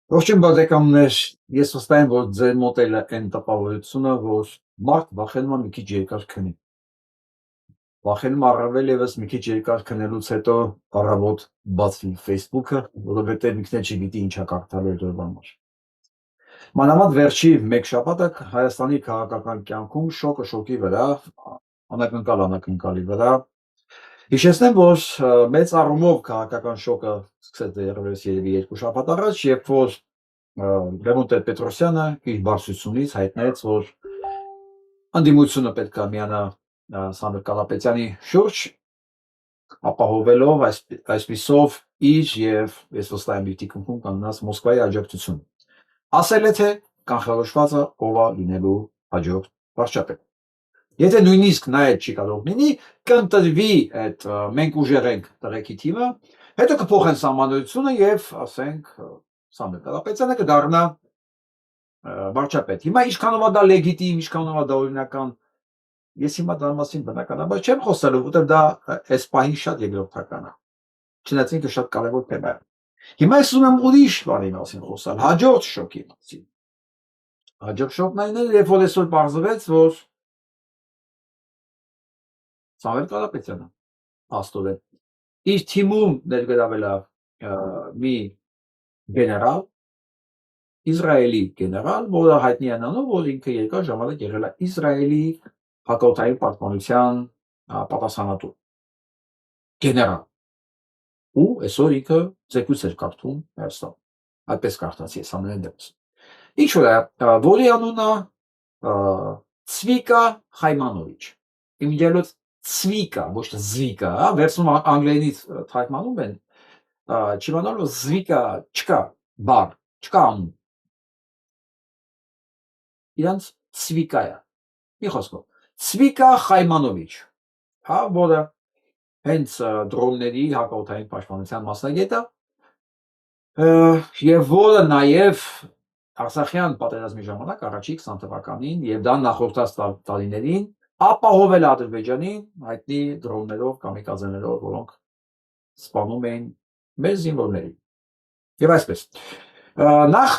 Ողջույն բարեկամներ, ես վստահ եմ, որ ձեր մոտ էլ է այն տպավորությունը, որ մարդ վախենում է մի քիչ երկար քնի։ Վախենում առավել եւս մի քիչ երկար քնելուց հետո առավոտ բացվի Facebook-ը, որովհետեւ ինքն էլ չգիտի ինչա կարդալու այդ օրվա համար։ Մանավանդ վերջի մեկ շաբաթը Հայաստանի քաղաքական կյանքում շոկը շոկի վրա, անակնկալի վրա։ Հիշեցնեմ, որ մեծ առումով քաղաքական շոկը սկսեց դեռևս երևի 2 շաբաթ առաջ, երբ որ Լևոն Տեր-Պետրոսյանը իր բարձրությունից հայտնեց, որ անդիմությունը պետք է միանա Սամվել Կարապետյանի շուրջ, ապահովելով այսպիսով իր եւ ես վստահ եմ իր թիկունքում կանգնած Մոսկվայի աջակցությունը։ Ասել է թե կանխորոշվածը ով է լինելու հաջորդ վարչապետ։ Եթե նույնիսկ նա այդ չի կարող լինի, կընտրվի այդ մենք ուժեղ ենք տղեկի թիմը, հետո կփոխեն սահմանադրությունը եւ ասենք Սամվել Կարապետյանը կդառնա վարչապետ։ Հիմա ինչքանով է դա լեգիտիմ, ինչքանով է դա օրինական, ես հիմա դրա մասին բնականաբար չեմ խոսելու, որովհետեւ դա այս պահին շատ երկրորդական է։ Չնայած ինքը շատ կարևոր թեմա է։ Հիմա ես ուզում եմ ուրիշ բանի մասին խոսալ, հաջորդ շոկի մասին։ Հաջորդ շոկն այն է, երբ որ այսօր պարզվեց, որ Սամվել Կարապետյանը աստորեն իր թիմում ներգրավել է մի գեներալ, Իսրայելի գեներալ, որը հայտնի է նրանով, որ ինքը երկար ժամանակ եղել է Իսրայելի հակաօդային պաշտպանության պատասխանատու գեներալ։ Ու այսօր ինքը զեկույց էր կարդում Հայաստան։ Այդպես կարդացի ես ամենայն դեպս։ Ինչ որ է, որի անունը Ցվիկա Խայմանովիչ։ Իմիջիալոց Ցվիկա, ոչ թե Զվիկա, վերցնում անգլերենից թարգմանում են, չիմանալով Զվիկա չկա բառ, չկա անուն։ Իրանց Ցվիկա է։ Մի խոսքով, Ցվիկա Խայմանովիչ, հա, որը հենց դրոնների հակաօդային պաշտպանության մասնագետ է, եւ որը նաեւ Արցախյան պատերազմի ժամանակ առաջի 20 թվականին եւ դա նախորդած տարիներին ապահովել Ադրբեջանին հայտնի դրոններով, կամիկաձեներով, որոնք սպանում էին մեր զինվորներին։ Եվ այսպես, նախ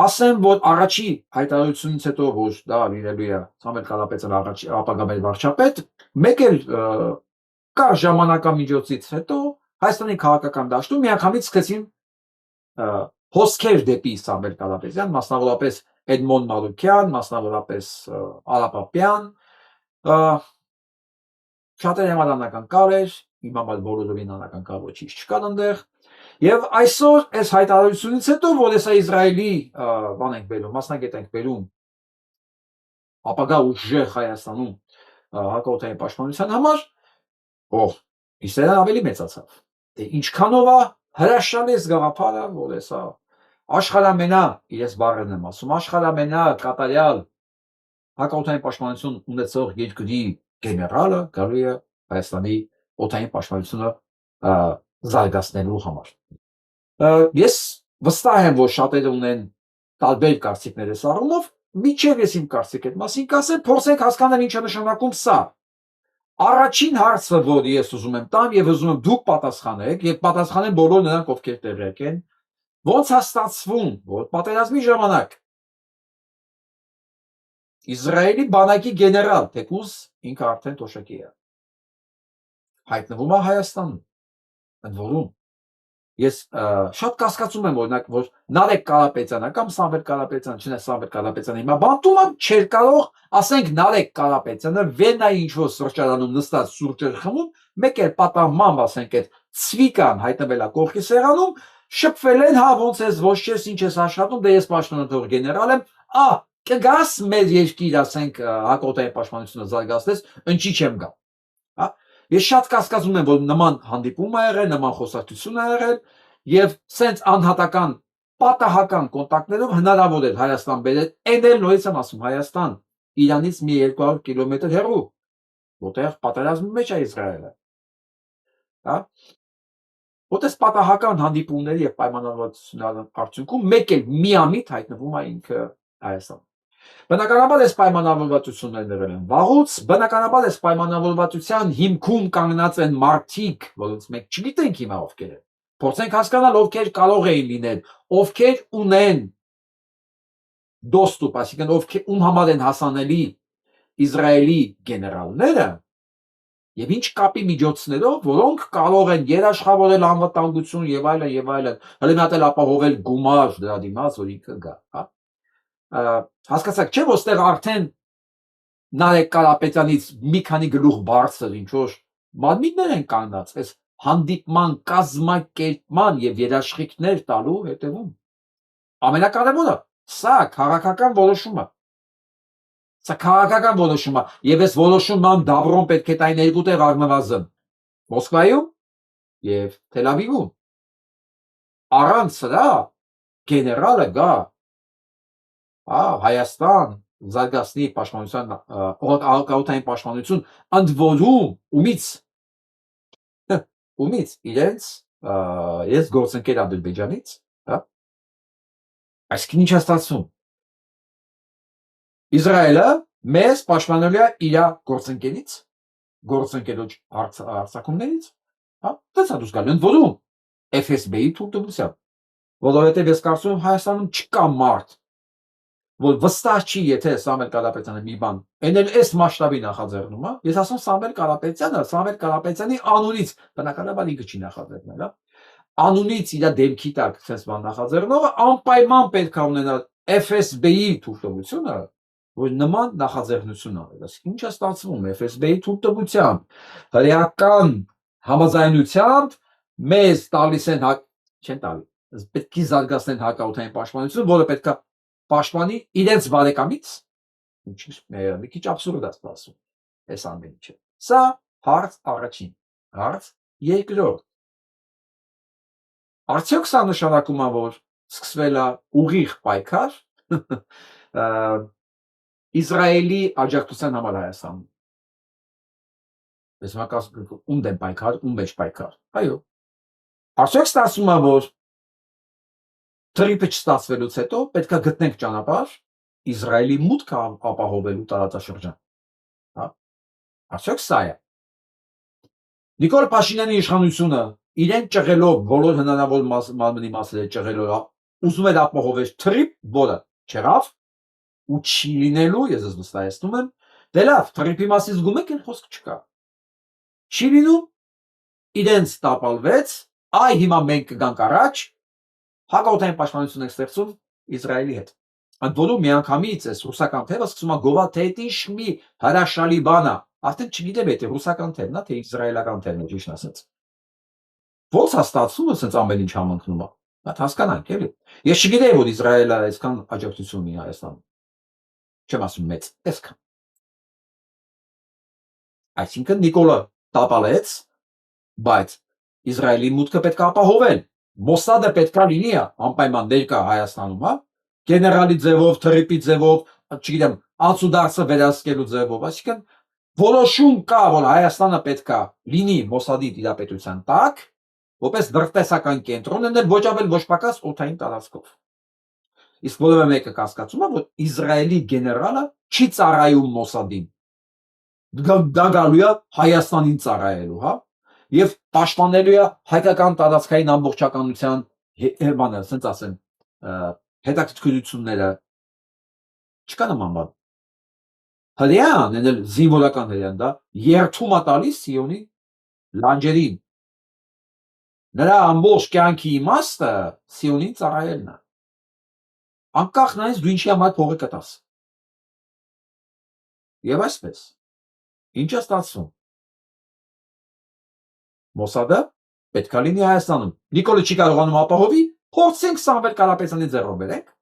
ասեմ, որ առաջի հայտարարությունից հետո, որ դա լինելու է Սամվել Կարապետյանը ապագա մեր վարչապետ, մեկ էլ կար ժամանակամիջոցից հետո Հայաստանի քաղաքական դաշտում միանգամից սկսեցին հոսքեր դեպի Սամվել Կարապետյան, մասնավորապես Էդմոն Մանուկյան, մասնավորապես Արա Պապյան, շատերը համար անակնկալ էր, իմ համար բոլորովին անակնկալ ոչինչ չկար այնտեղ, եւ այսօր այս հայտարարությունից հետո, որ հեսա Իսրայելի բան ենք բերում, մասնագետ ենք բերում ապագա ուժեղ Հայաստանում հակաօդային պաշտպանության համար, Իսրայելը ավելի մեծացավ։ Դե ինչքանով է հրաշալի գաղափարը, որ հեսա աշխարհամենա, իրենց բառերն եմ ասում, աշխարհամենա կատարյալ հակաօդային պաշտպանություն ունեցող երկրի գեներալը գալու է Հայաստանի օդային պաշտպանությունը զարգացնելու համար։ Ես վստահ եմ, որ շատերը ունեն տարբեր կարծիքներ այս առումով, միջև ես իմ կարծիքը այդ մասին կասեմ, փորձենք հասկանալ ինչ է նշանակում սա։ Առաջին հարցը, որ ես ուզում եմ տամ եւ ուզում եմ դուք պատասխանեք, եւ պատասխանեն բոլոր նրանք, ովքեր տեղյակ են, ոնց է ստացվում, որ պատերազմի ժամանակ Իսրայելի բանակի գեներալ, թեկուզ ինքը արդեն թոշակի է, հայտնվում է Հայաստանում, ընդ որում ես շատ կասկածում եմ, օրինակ, որ Նարեկ Կարապետյանը կամ Սամվել Կարապետյանը, չնայած Սամվել Կարապետյանը հիմա բանտում չէր կարող, ասենք Նարեկ Կարապետյանը Վենայի ինչ-որ սրճարանում նստած սուրճ էր խմում, մեկ էլ պատահմամբ, ասենք, այդ Ցվիկան հայտնվել է կողքի սեղանում, շփվել են, հա, ոնց ես, ոչ ես, ինչ ես աշխատում, դե ես պաշտպանող գեներալ եմ, կգաս մեր երկիր, ասենք, հակաօդային պաշտպանությունը զարգացնես, ընչի չեմ գա։ Հա, ես շատ կասկածում եմ, որ նման հանդիպում է եղել, նման խոսակցություն է եղել, եւ սենց անհատական պատահական կոնտակտներով հնարավոր էր Հայաստան բերել, այն էլ նորից եմ ասում, Հայաստան Իրանից մի 200 կիլոմետր հեռու, որտեղ պատերազմի մեջ է Իսրայելը։ Հա, որտեղ պատահական հանդիպումների եւ պայմանավորվածությունների արդյունքում մեկ էլ միամիտ հայտնվում է ինքը Հայաստան։ Բնականաբար այս պայմանավորվածություններն եղել են վաղուց, բնականաբար այս պայմանավորվածության հիմքում կանգնած են մարդիկ, որոնց մենք չգիտենք հիմա ովքեր են, Փորձենք հասկանալ ովքեր կարող էին լինել, ովքեր ունեն դոստուպ, այսինքն ում համար են հասանելի Իսրայելի գեներալները եւ ինչ կապի միջոցներով, որոնք կարող են երաշխավորել անվտանգություն եւ այլն եւ այլն, հələ մի հատ էլ ապահովել գումար դրա դիմաց, որ ինքը գա, հա։ Հասկացաք, չէ՞ որ ստեղ արդեն Նարեկ Կարապետյանից մի քանի գլուխ բարձր ինչ որ մարմիններ են կանգնած, այս հանդիպման կազմակերպման եւ երաշխիքներ տալու հետևում։ Ամենակարևորը սա քաղաքական որոշումը։ Սա քաղաքական որոշումը եւ այս որոշման դաբրոն պետք է տային երկու տեղ առնվազն Մոսկվայում եւ Թել Ավիվում։ Առանց սրա գեներալը գա Հայաստան զարգացնի պաշտպանության հակաօդային պաշտպանություն ընդ որում ումից իրենց ես գործընկեր Ադրբեջանից, հա։ Այսինքն ինչ է ստացվում։ Իսրայելը մեզ պաշտպանելու է իր գործընկերոջ հարձակումներից, հա, դե դուս գալ ընդ որում FSB-ի թույլտվությամբ, որովհետև ես կարծում եմ Հայաստանում չկա մարդ, որ վստահ չի, եթե Սամվել Կարապետյանը մի բան, այն էլ այս մասշտաբի նախաձեռնում է, ես ասում Սամվել Կարապետյանի անունից, բնականաբար ինքը չի նախաձեռնել, հա, անունից իր դեմքի տակ sense բան նախաձեռնողը անպայման պետք է ունենալ FSB-ի թույլտվությունը, որ նման նախաձեռնություն անել։ Այսինքն ինչ է ստացվում FSB-ի թույլտվությամբ, հրեական համաձայնությամբ մեզ տալիս են չեն տալի, պետք է զարգացնեն հակաօդային պաշտպանություն, որը պետք է պաշտպանի իրենց բարեկամից, մի քիչ աբսուրդ է սպասում այս ամեն ինչը։ Սա հարց առաջին, հարց երկրորդ։ Արդյոք սա նշանակում է, որ սկսվել է ուղիղ պայքար Իսրայելի աջակցության համար Հայաստանում։ Ես մակասում ում դեմ պայքար, ում մեջ պայքար։ Այո։ Արդյոք ստացվում է, որ Թրիպը չստացվելուց հետո պետք է գտնենք ճանապարհ Իսրայելի մուտքը ապահովելու տարածաշրջան։ Հա։ Արդյոք սա է։ Նիկոլ Փաշինյանի իշխանությունը իրեն ճղելով բոլոր հնարավոր մարմնի մասերը ճղելով ուզում էր ապահովել Թրիպ, որը չեղավ ու չի լինելու, ես ես վստահեցնում եմ, դե լավ, Թրիպի մասի զգում եք, այն խոսք չկա։ Չի լինում, իրենց տապալվեց, այ հիմա մենք կգանք առաջ, հակաօդային պաշտպանություն եք ստեղծում Իսրայելի հետ։ Ընդ որում միանգամից այս ռուսական թևը սկսում է գովալ, թե դա ինչ մի հրաշալի բան է, արդեն չգիտեմ եթե ռուսական թևն է, թե իսրայելական թևն է, ճիշտ ասած։ Ո՞նց է ստացվում, ասենց ամեն ինչ համընկնում է։ Դա հասկանանք, էլի։ Ես չգիտեի, որ Իսրայելը այսքան աջակցություն ունի Հայաստանում։ Չեմ ասում մեծ, այսքան։ Այսինքն Նիկոլը տապալեց, բայց Իսրայելի մուտքը պետք է ապահովել։ Մոսադը պետք է լինի անպայման ներկա Հայաստանում, հա, գեներալի ձևով, Թրիպի ձևով, չգիտեմ, անցուդարձը վերահսկելու ձևով, այսինքն որոշում կա, որ Հայաստանը պետք է լինի Մոսադի տիրապետության տակ, որպես դրտեսական կենտրոն, ընդել ոչ ավել ոչ պակաս օդային տարածքով։ Իսկ որևէ մեկը կասկածում է, որ Իսրայելի գեներալը չի ծառայում Մոսադին։ Դա գալու է Հայաստանին ծառայելու, հա, եւ պաշտպանելու է հայկական տարածքային ամբողջականության բանը, ասենց ասեմ, հետաքրքրությունները։ Չկա նման բան։ Հրեան, այնել զինվորական հրեան, դա երթում է տալիս Սիոնի լանջերին։ Նրա ամբողջ կյանքի իմաստը Սիոնին ծառայելն է։ Անկախ նայած դու ինչի համար փողը կտաս։ Եվ այսպես, ինչ է ստացվում։ Մոսադը պետք է լինի Հայաստանում։ Նիկոլը չի կարողանում ապահովի, փորձենք Սամվել Կարապետյանի ձեռով բերենք։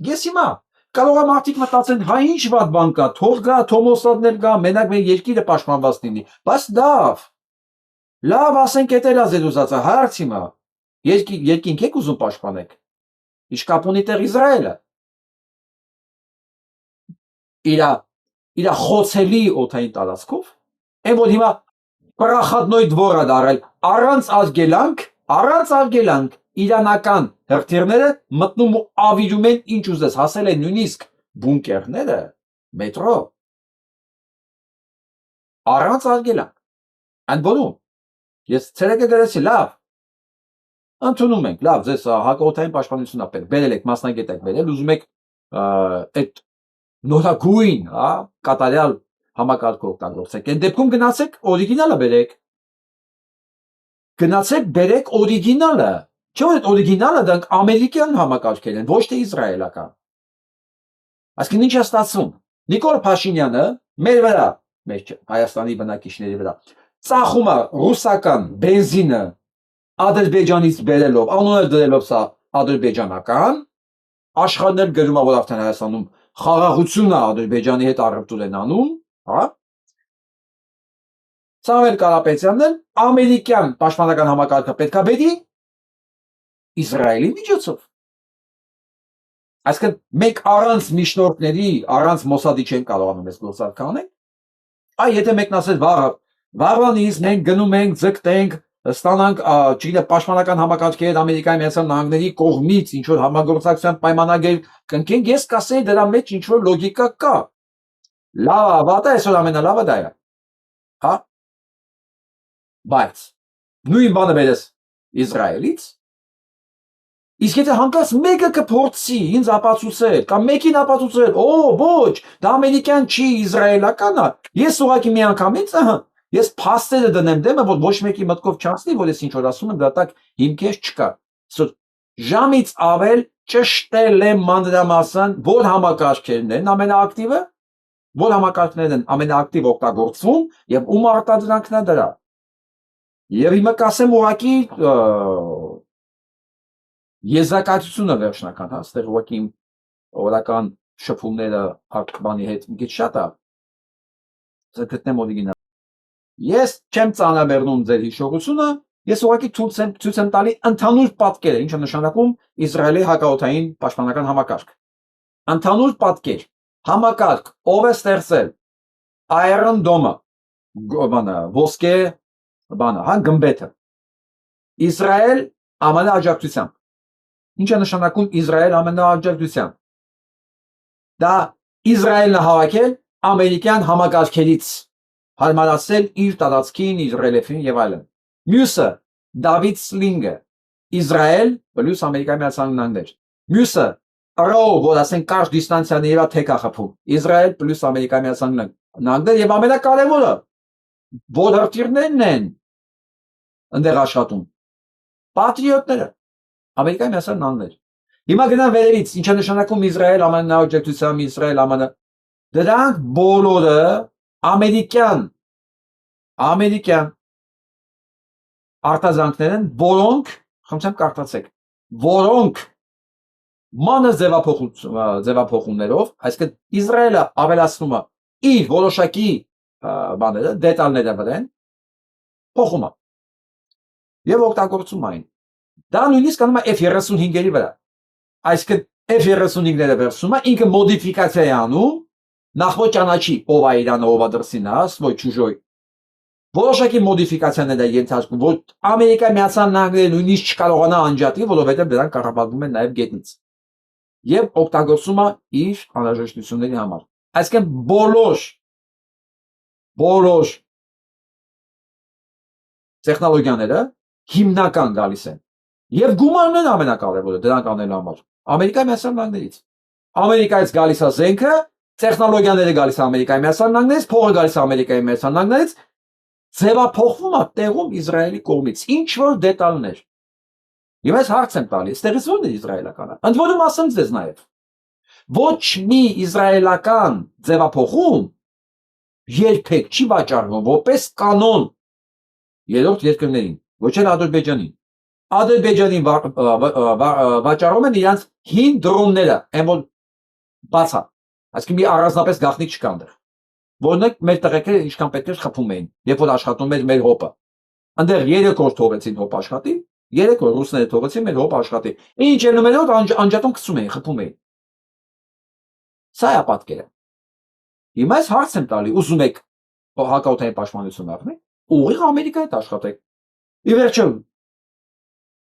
Ես հիմա կարող եմ մարդիկ մտածեն, հա ինչ վատ բան կա, թող գա, Թոմոսադն էլ գա, մենակ մեր երկիրը պաշտպանված լինի։ Բայց լավ, ասենք էդ էլա ձեր ուզածը, հարց հիմա։ Երկինք եք ուզում պաշտպանեք։ Ինչ կապ ունի տեղ Իսրայելը։ Իրա խոցելի օդային տարածքով, այն որ հիմա պրախադնոյ դվոր է դարել, առանց արգելանք իրանական հրթիռները մտնում ու ավիրում են ինչ ուզես, հասել են նույնիսկ բունկերները, մետրո, առանց արգելանք, այն որում Ես ցերեկը գրեցի, լավ, ընդունում ենք, լավ, ձեզ հակաօթային պաշտպանությունն է պետք, բերել եք, մասնագետ եք բերել, ուզում եք այդ նորագույն, կատարյալ համակարգը օգտագործեք։ Այդ դեպքում գնացեք օրիգինալը բերեք։ Գնացեք բերեք օրիգինալը։ Չէ՞ որ այդ օրիգինալը դրանք ամերիկյան համակարգեր են, ոչ թե իսրայելական։ Այսինքն ինչ է ստացվում։ Նիկոլ Փաշինյանը մեր վրա, մեր Հայաստանի բնակիչների վրա, ծախում է ռուսական բենզինը Ադրբեջանից բերելով, անունը դրելով սա ադրբեջանական, աշխարհներ գրում է, որ արդեն Հայաստանում խաղաղությունը Ադրբեջանի հետ առևտուր են անում, հա։ Սամվել Կարապետյանն էլ ամերիկյան պաշտպանական համակարգը պետք է բերի Իսրայելի միջոցով։ Այսինքն մենք առանց միջնորդների, առանց Մոսադի չեն կարողանում այս գործարքը անել։ Այ եթե մեկն ասել վաղվանից մենք գնում ենք, ձգտենք, ստանանք, չգիտեմ, պաշտպանական համակարգեր Ամերիկայի Միացյալ Նահանգների կողմից ինչ որ համագործակցության պայմանագիր կնքենք, ես կասեի դրա մեջ ինչ որ լոգիկա կա։ Լավ, վատա, այսօր ամենալավը դա է։ Հա։ Բայց նույն բանը բերես Իսրայելից, իսկ եթե հանկարծ մեկը կփորձի ինձ ապացուցել, կամ մեկին ապացուցել, ոչ, դա ամերիկյան չի, իսրայելական է, ես ուղղակի մի անգամից, ես փաստերը դնեմ դեմը, որ ոչ մեկի մտքով չանցնի, որ ես ինչ որ ասում եմ, դա տակ հիմքեր չկա։ Ժամից ավել ճշտել եմ մանրամասն, որ համակարգերն են ամենաակտիվը, որ համակարգներն են ամենաակտիվ օգտագործվում եւ ում արտադրանքն է դրա։ Եվ հիմա կասեմ ուղղակի եզրակացությունը վերջնական, հա, այստեղ ուղղակի օրական շփումները հարկբանի հետ մի քիչ շատ է, գտնեմ օրիգինալ։ Ես չեմ ծանրաբեռնում ձեր հիշողությունը, ես ուղղակի ցույց եմ տալի ընդհանուր պատկերը, ինչը նշանակում Իսրայելի հակաօթային պաշտպանական համակարգ։ Ընդհանուր պատկեր, համակարգ, ով է ստեղծել Iron Dome-ը, ոսկե բանը, հա, գմբեթը։ Իսրայել ամենաաջակցությամբ։ Ինչ է նշանակում Իսրայել ամենաաջակցությամբ։ Դա Իսրայելն է հավաքել ամերիկյան համակարգերից, հարմարացել իր տարածքին, իր ռելիեֆին եւ այլն։ Մյուսը Դավիթ Սլինգը, Իսրայել պլյուս Ամերիկայի Միացյալ Նահանգներ։ Մյուսը Ռո, որ ասենք կարճ դիստանցիաների վրա թեք է խփում։ Իսրայել պլյուս Ամերիկայի Միացյալ Նահանգներ եւ ամենակարևորը որդիրներն են ընդեղ աշխատում։ Պատրիոտները, Ամերիկայի Միացյալ Նահանգներ։ Հիմա գնան վերևից, ինչ է նշանակում Իսրայել ամենաաջակցությամբ, Իսրայել ամենա։ Դրանք բոլորը ամերիկյան արտազանգներ են, որոնք, խնդրեմ կարդացեք, որոնք մանր ձևափոխումներով, այսինքն Իսրայելը ավելացնում է իր որոշակի բաները, դետալները վրան, փոխում է եւ օգտագործում այն։ Դա նույնիսկ անում է F-35-երի վրա։ Այսինքն F-35-ները վերցնում է, ինքը մոդիֆիկացիա է անում, նախ ոչ ճանաչի ով է Իրանը, ով է դրսին, հա, свой чужой։ Որոշակի մոդիֆիկացիաներ է ենթարկում, որ Ամերիկայի Միացյալ Նահանգները նույնիսկ չկարողանա անջատի, որովհետեւ դրանք կառավարվում են նաեւ գետնից։ Եվ օգտագործում է իր անհրաժեշտությունների համար։ Այսինքն բոլոր տեխնոլոգիաները հիմնական գալիս են։ Եվ գումարներն ամենակարևորը դրանք անելու համար Ամերիկայի Միացյալ Նահանգներից։ Ամերիկայից գալիս է զենքը, տեխնոլոգիաները գալիս է Ամերիկայի Միացյալ Նահանգներից, փողը գալիս է Ամերիկայի Միացյալ Նահանգներից, ձևափոխվում է տեղում Իսրայելի կողմից ինչ որ դետալներ։ Եվ ես հարց եմ տալի, այստեղից ո՞րն է իսրայելականը։ Ընդ որում ասեմ ձեզ նաև, ոչ մի իսրայելական ձևափոխում երբեք չի վաճառվում որպես կանոն երրորդ երկրներին, ոչ էլ Ադրբեջանին։ Ադրբեջանին վաճառում են իրանց հին դրոնները, այն որ բացա, այսինքն մի առանձնապես գաղտնիք չկա այնտեղ, որն մեր տղեկները ինչքան պետք է խփում էին, երբ որ աշխատում էր մեր հոպը։ Այնտեղ 3 օր թողեցին հոպ աշխատի, 3 օր ռուսները թողեցին մեր հոպ աշխատի։ Ինչ ելնումելով անջատում գցում էին, խփում էին։ Սա է պատկերը։ Հիմա ես հարց եմ տալի, ուզում եք հակաօթային պաշտպանություն առնեք, ուղիղ Ամերիկայի հետ աշխատեք։ Ի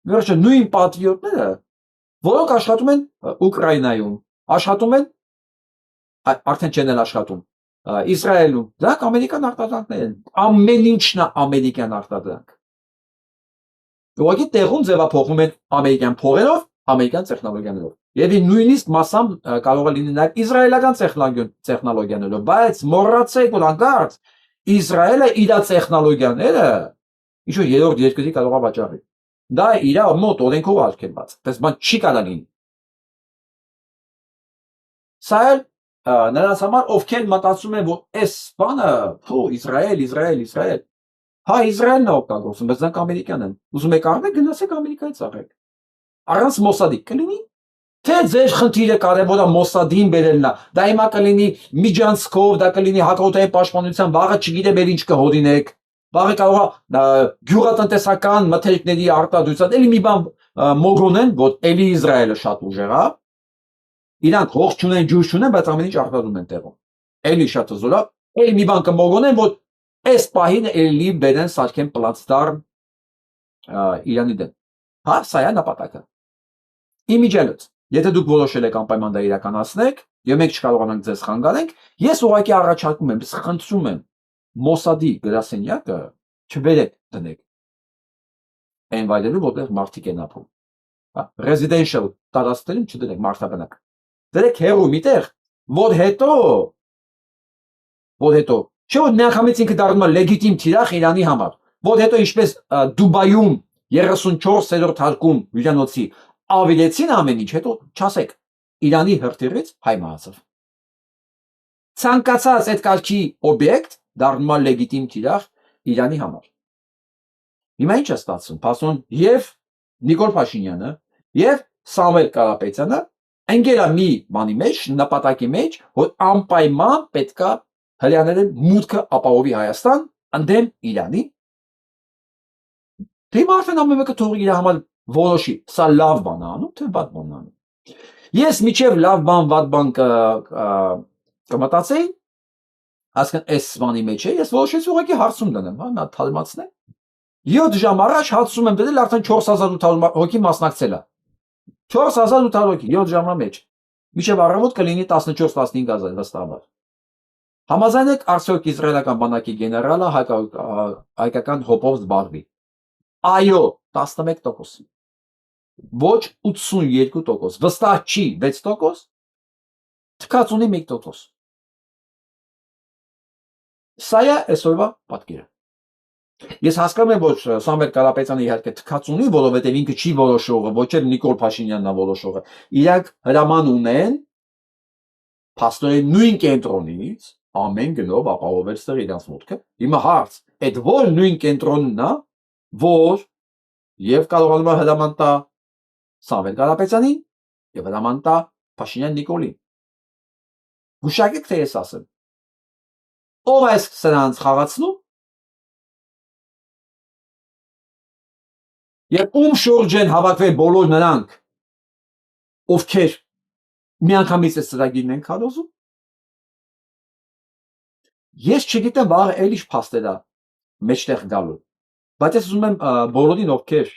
վերջո նույն պատրիոտները, որոնք աշխատում են Ուկրաինայում, աշխատում են արդեն չեն աշխատում Իսրայելում, դրանք ամերիկյան արտադրանքներ են, ամեն ինչն է ամերիկյան արտադրանք։ Ուղղակի տեղում ձևափոխվում են ամերիկյան փողերով, ամերիկյան տեխնոլոգիաներով։ Եվ նույնիսկ մասամբ կարող է լինել նաև իսրայելական տեխնոլոգիաներով, բայց մոռացեք, որ հանկարծ Իսրայելը իր տեխնոլոգիաները ինչ որ երրորդ երկրի կարող է վաճառի։ Դա իր մոտ օրենքով արգելված, բայց բան չի կարող լինի։ Սա էլ նրանց համար ովքեր մտածում են, որ այս բանը, Իսրայել, հա Իսրայելն է օգտագործում, բայց նրանք ամերիկյան են։ Ուզում եք առնեք, գնացեք Ամերիկայից առեք։ Առանց Մոսադի կլինի։ Թե ձեր խնդիրը կարևոր է Մոսադին բերելն է, դա հիմա կլինի միջանցքով, դա կլինի հակառակորդային պաշտպանության, վաղը չգիտեմ եր ինչ կհորինեք, վաղը կարող է գյուղատնտեսական մթերքների արտադրության, էլի մի բան մոգոնեն, որ էլի Իսրայելը շատ ուժեղ է, իրանք հող չունեն, ջուր չունեն, բայց ամեն ինչ արտադրում են տեղում, էլի շատ հզոր է, էլի մի բան կմոգոնեն, որ այս պահին էլի բերեն սարքեն պլացդարմ Իրանի դեմ, հա, սա է նպատակը, իմիջիալոց, եթե դուք որոշել եք անպայման դա իրականացնեք, եւ մենք չկարողանանք ձեզ խանգարենք, ես ուղղակի առաջարկում եմ, խնդրում եմ Մոսադի գրասենյակը չբերեք դնեք այն վայրերում, որտեղ մարդիկ են ապրում, residential տարածքներում չդնեք մարդաբնակ, դրեք հեռու միտեղ, որ հետո, չէ՞ որ միանգամից ինքը դառնում է լեգիտիմ թիրախ Իրանի համար, որ հետո ինչպես Դուբայում 34-րդ հարկում հյուրանոցի ավելեցին ամեն ինչ, հետո չասեք Իրանի հրթիռից հայ մահացավ։ Ցանկացած այդ կարգի օբյեկտ դառնում է լեգիտիմ թիրախ Իրանի համար։ Հիմա ինչ է ստացվում, փաստորեն եւ Նիկոլ Փաշինյանը եւ Սամվել Կարապետյանը ընկել մի բանի մեջ, նպատակի մեջ, որ անպայման պետքա հրյաներեն մուտքը ապահովի Հայաստան ընդդեմ Իրանի։ Դե արդեն ամեն մեկը թողի իր համար որոշի, սա լավ բան է անում, թե վատ բան է անում։ Ես միջև լավ բան, վատ բան կմտածեի, ասկան այս բանի մեջ է, ես որոշեցի ուղղակի հարցում դնեմ, հա, նա թալմացնեմ։ 7 ժամ առաջ հարցում եմ դնել, արդեն 4800 հոգի մասնակցել է։ 4800 հոգի 7 ժամվա մեջ։ Միջև առավոտ կլինի 14-15 հազար վստահաբար։ Համաձայն եք արդյոք իսրայելական բանակի գեներալը հայկական հոպով զբաղվի։ Այո, 11%։ Ոչ 82%, վստահ չի 6%, թքած ունի 1%։ Սա է այսօրվա պատկերը։ Ես հասկանում եմ, որ Սամվել Կարապետյանը իհարկե թքած ունի, որովհետև ինքը չի որոշողը, ոչ էլ Նիկոլ Փաշինյանն է որոշողը։ Իրանք հրաման ունեն փաստորեն նույն կենտրոնից ամեն գնով ապահովել ստեղ իրենց մուտքը։ Հիմա հարց, այդ որ նույն կենտրոնն է, որ եւ կարողանում է հրաման տա Սամվել Կարապետյանին եւ հրաման տա Փաշինյան Նիկոլին։ Հուշագեք թե ես ասեմ։ Ով է սրանց խաղացնում։ Եվ ում շուրջ են հավաքվել բոլոր նրանք, ովքեր միանգամից այս ծրագիրն են քարոզում։ Ես չգիտեմ վաղը էլ ինչ փաստեր է մեջտեղ գալու, բայց ես ուզում եմ բոլորին, ովքեր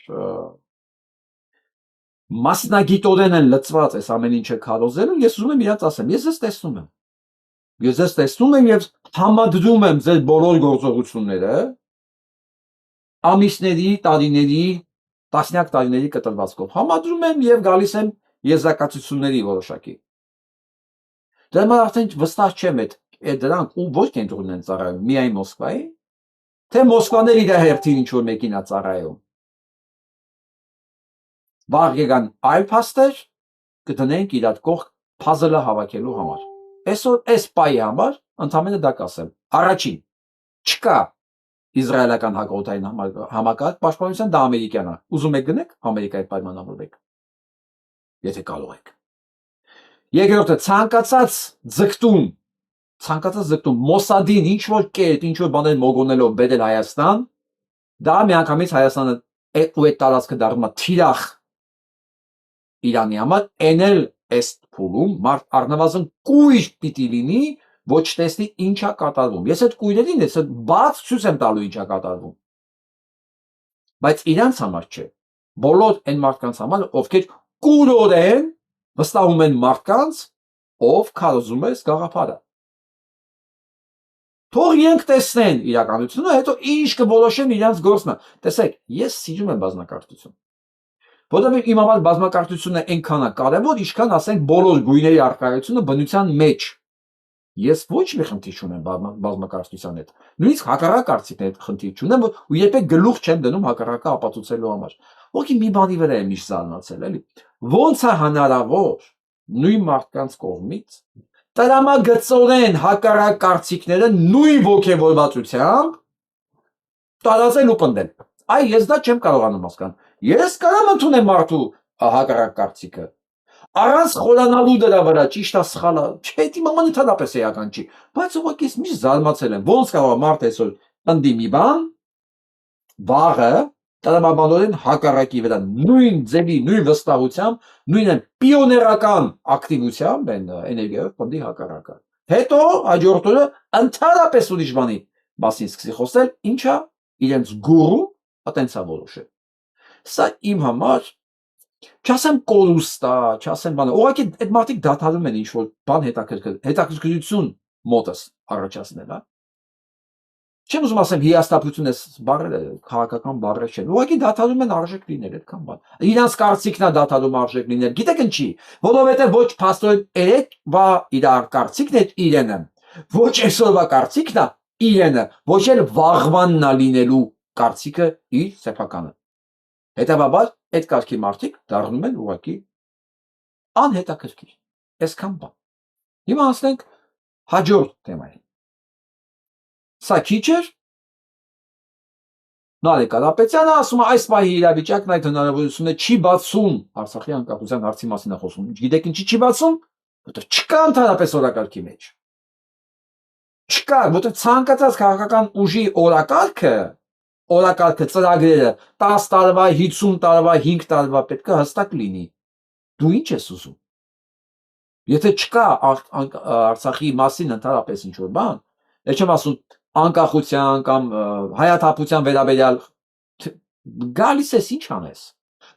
մասնագիտորեն են լծված այս ամեն ինչը քարոզելու, ես ուզում եմ իրաց ասեմ, ես ձեզ տեսնում եմ։ Ես ձեզ տեսնում եմ եւ համադրում եմ ձեր բոլոր գործողությունները ամիսների, տարիների, տասնյակ տարիների կտրվածքով համադրում եմ եւ գալիս եմ եզրակացությունների որոշակի։ Դրա համար արդեն վստահ չեմ այդ դրանք ու ոչ կենտրոնն են ծառայում, միայն Մոսկվայի, թե Մոսկվան էլ իր հերթին ինչ որ մեկին է ծառայում։ Վաղ եկան այլ փաստեր կդնենք իրար կողք փազլը հավաքելու համար։ Այսօր այս պայի համար ընդհանրապես դա կասեմ։ Առաջին չկա իսրայելական հակառակորդային համակարգ պաշտպանության, դա ամերիկյան է։ Ուզում եք գնեք Ամերիկայի պայմանավորվեք։ Եթե կարող եք։ Երկրորդը ցանկացած ձգտում Մոսադին ինչ որ կերպ, ինչ որ բաներ մոգոնելով բերել Հայաստան, դա միանգամից Հայաստանը ու այդ տարածքը դառնում է թիրախ Իրանի համար, էնել այս փուլում մարդ առնվազն կույր պիտի լինի, ոչ տեսնի ինչա կատարվում։ Ես այդ կույրերին ես բաց ցույց եմ տալու ինչա կատարվում։ Բայց իրանց համար չէ։ Բոլոր այն մարդկանց համար, ովքեր կուրորեն վստահում են մարդկանց, ով քարոզում է գաղափարը։ Թող իրենք տեսնեն իրականությունը, հետո ինչ կորոշեն իրենց գործը։ Տեսեք, ես սիրում եմ բազմակարծություն։ Որովհետև իմ համար բազմակարծությունը այնքան է կարևոր, ինչքան ասենք բոլոր գույների առկայությունը բնության մեջ։ Ես ոչ մի խնդիր չունեմ բազմակարծության հետ։ Նույնիսկ հակառակ կարծիքների հետ խնդիր չունեմ, ու երբեք գլուխ չեմ դնում հակառակը ապացուցելու համար։ Ուղղակի մի բանի վրա եմ միշտ զարմացել, էլի։ Ոնց է հնարավոր նույն մարդկանց կողմից տրամագծորեն հակառակ կարծիքները նույն ոգևորվածությամբ տարածել ու պնդել։ Այ ես դա չեմ կարողանում հասկանալ։ Ես կարող եմ ընդունել մարդու հակառակ կարծիքը, առանց խորանալու դրա վրա ճիշտ է սխալը, չէ, դիմաման ընդհանրապես էական չի, բայց ուղղակի ես միշտ զարմացել եմ, ոնց կարող է մարդ այսօր պնդի մի բան, վաղը տրամաբանորեն հակառակի վրա նույն ձևի, նույն վստահությամբ, նույն պիոներական ակտիվությամբ են էներգիայով պնդի հակառակը։ Հետո հաջորդ օրը ընդհանրապես ուրիշ բանի մասին սկսի խոսել, ինչա իրենց գուրու ատենցա որոշել։ Սա իմ համար չասեմ կորուստ է, չասեմ բան, ուղղակի այդ մարդիկ դադարում են ինչ-որ բան հետաքրքրություն մոտս առաջացնել, հա։ Չեմ ուզում ասեմ հիասթափություն է բառերը քաղաքական բառեր չեն, ուղղակի դադարում են արժեք լինել, այդքան բան։ Իրանց կարծիքն է դադարում արժեք լինել, գիտեք ինչի, որովհետև ոչ փաստորեն երեկվա իր կարծիքն է իրենը, ոչ այսօրվա կարծիքն է իրենը, ոչ էլ վաղվանն է լինելու կարծիքը իր սեփականը։ Հետևաբար այդ կարգի մարդիկ դառնում են ուղղակի անհետաքրքիր։ Այսքան բան։ Հիմա ասենք հաջորդ թեմային։ Սա քիչ էր։ Նարեկ Կարապետյանը ասում է այս պահի իրավիճակն այդ հնարավորությունը չի բացում Արցախի անկախության հարցի մասին է խոսում։ Գիտեք ինչի չի բացում, որտեղ չկա ընդհանրապես օրակարգի մեջ։ Չկա, որտեղ ցանկացած քաղաքական ուժի օրակարգը ծրագրերը 10 տարվա, 50 տարվա, 5 տարվա պետք է հստակ լինի։ Դու ինչ ես ուզում։ Եթե չկա Արցախի մասին ընդհանրապես ինչ-որ բան, ես չեմ ասում անկախության կամ հայաթափության վերաբերյալ գալիս ես ինչ անես։